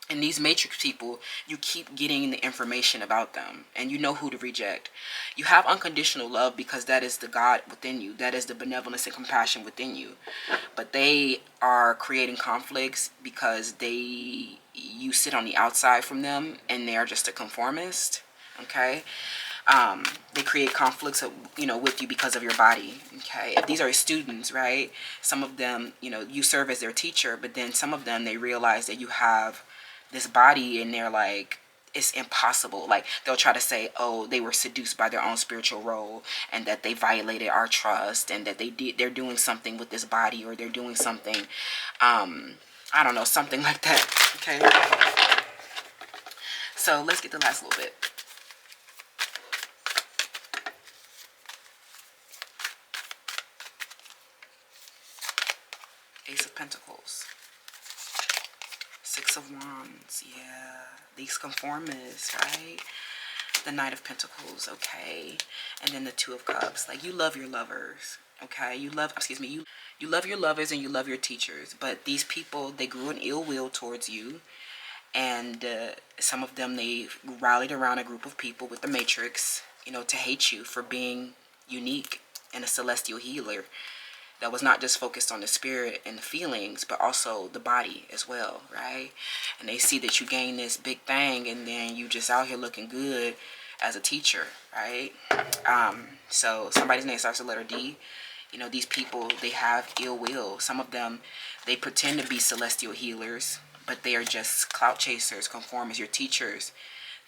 And these matrix people, you keep getting the information about them, and you know who to reject. You have unconditional love because that is the God within you. That is the benevolence and compassion within you. But they are creating conflicts because you sit on the outside from them, and they are just a conformist. Okay. They create conflicts, with you because of your body. Okay. If these are students, right? Some of them, you serve as their teacher, but then some of them, they realize that you have this body, and they're like, it's impossible. Like, they'll try to say, oh, they were seduced by their own spiritual role, and that they violated our trust, and that they're doing something with this body, or they're doing something, I don't know, something like that. Okay. So let's get the last little bit. Ace of Pentacles. Six of Wands. Yeah. These conformists, right? The Knight of Pentacles. Okay. And then the Two of Cups. Like, you love your lovers. Okay. You love your lovers, and you love your teachers. But these people, they grew an ill will towards you. And some of them, they rallied around a group of people with the Matrix, to hate you for being unique and a celestial healer that was not just focused on the spirit and the feelings, but also the body as well, right? And they see that you gain this big thing, and then you just out here looking good as a teacher, right? So somebody's name starts with the letter D. These people, they have ill will. Some of them, they pretend to be celestial healers, but they are just clout chasers, conformists, your teachers.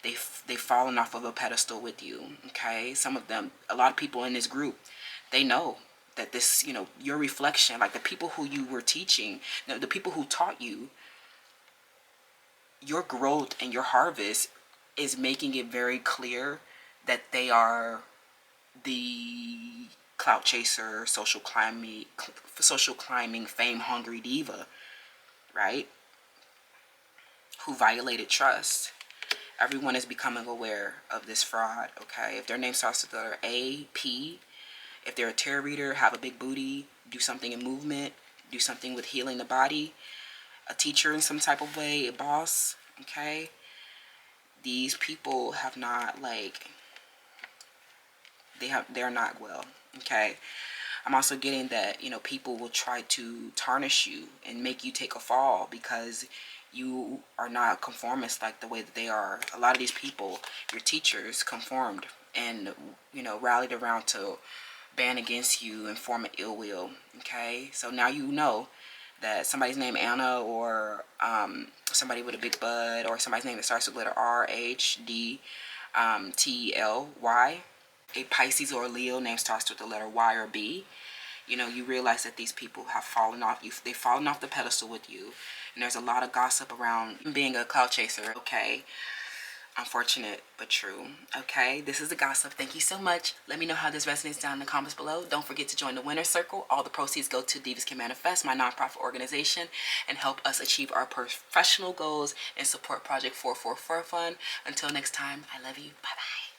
They've fallen off of a pedestal with you, okay? Some of them, a lot of people in this group, they know that this, your reflection, like the people who you were teaching, the people who taught you, your growth and your harvest is making it very clear that they are the clout chaser, social climbing, fame-hungry diva, right? Who violated trust. Everyone is becoming aware of this fraud, okay? If their name starts with the letter A, P, if they're a tarot reader, have a big booty, do something in movement, do something with healing the body, a teacher in some type of way, a boss, okay? These people have not, like, they're not well, okay? I'm also getting that, people will try to tarnish you and make you take a fall because you are not conformist like the way that they are. A lot of these people, your teachers, conformed and, rallied around to ban against you and form an ill will, okay? So now you know that somebody's name Anna, or somebody with a big bud, or somebody's name that starts with letter R, H, D, T, L, Y. A Pisces or a Leo name starts with the letter Y or B. You realize that these people have fallen off. They've fallen off the pedestal with you. And there's a lot of gossip around being a clout chaser, okay? Unfortunate, but true. Okay, this is the gossip. Thank you so much. Let me know how this resonates down in the comments below. Don't forget to join the Winner Circle. All the proceeds go to Divas Can Manifest, my nonprofit organization, and help us achieve our professional goals and support Project 444 Fund. Until next time, I love you. Bye-bye.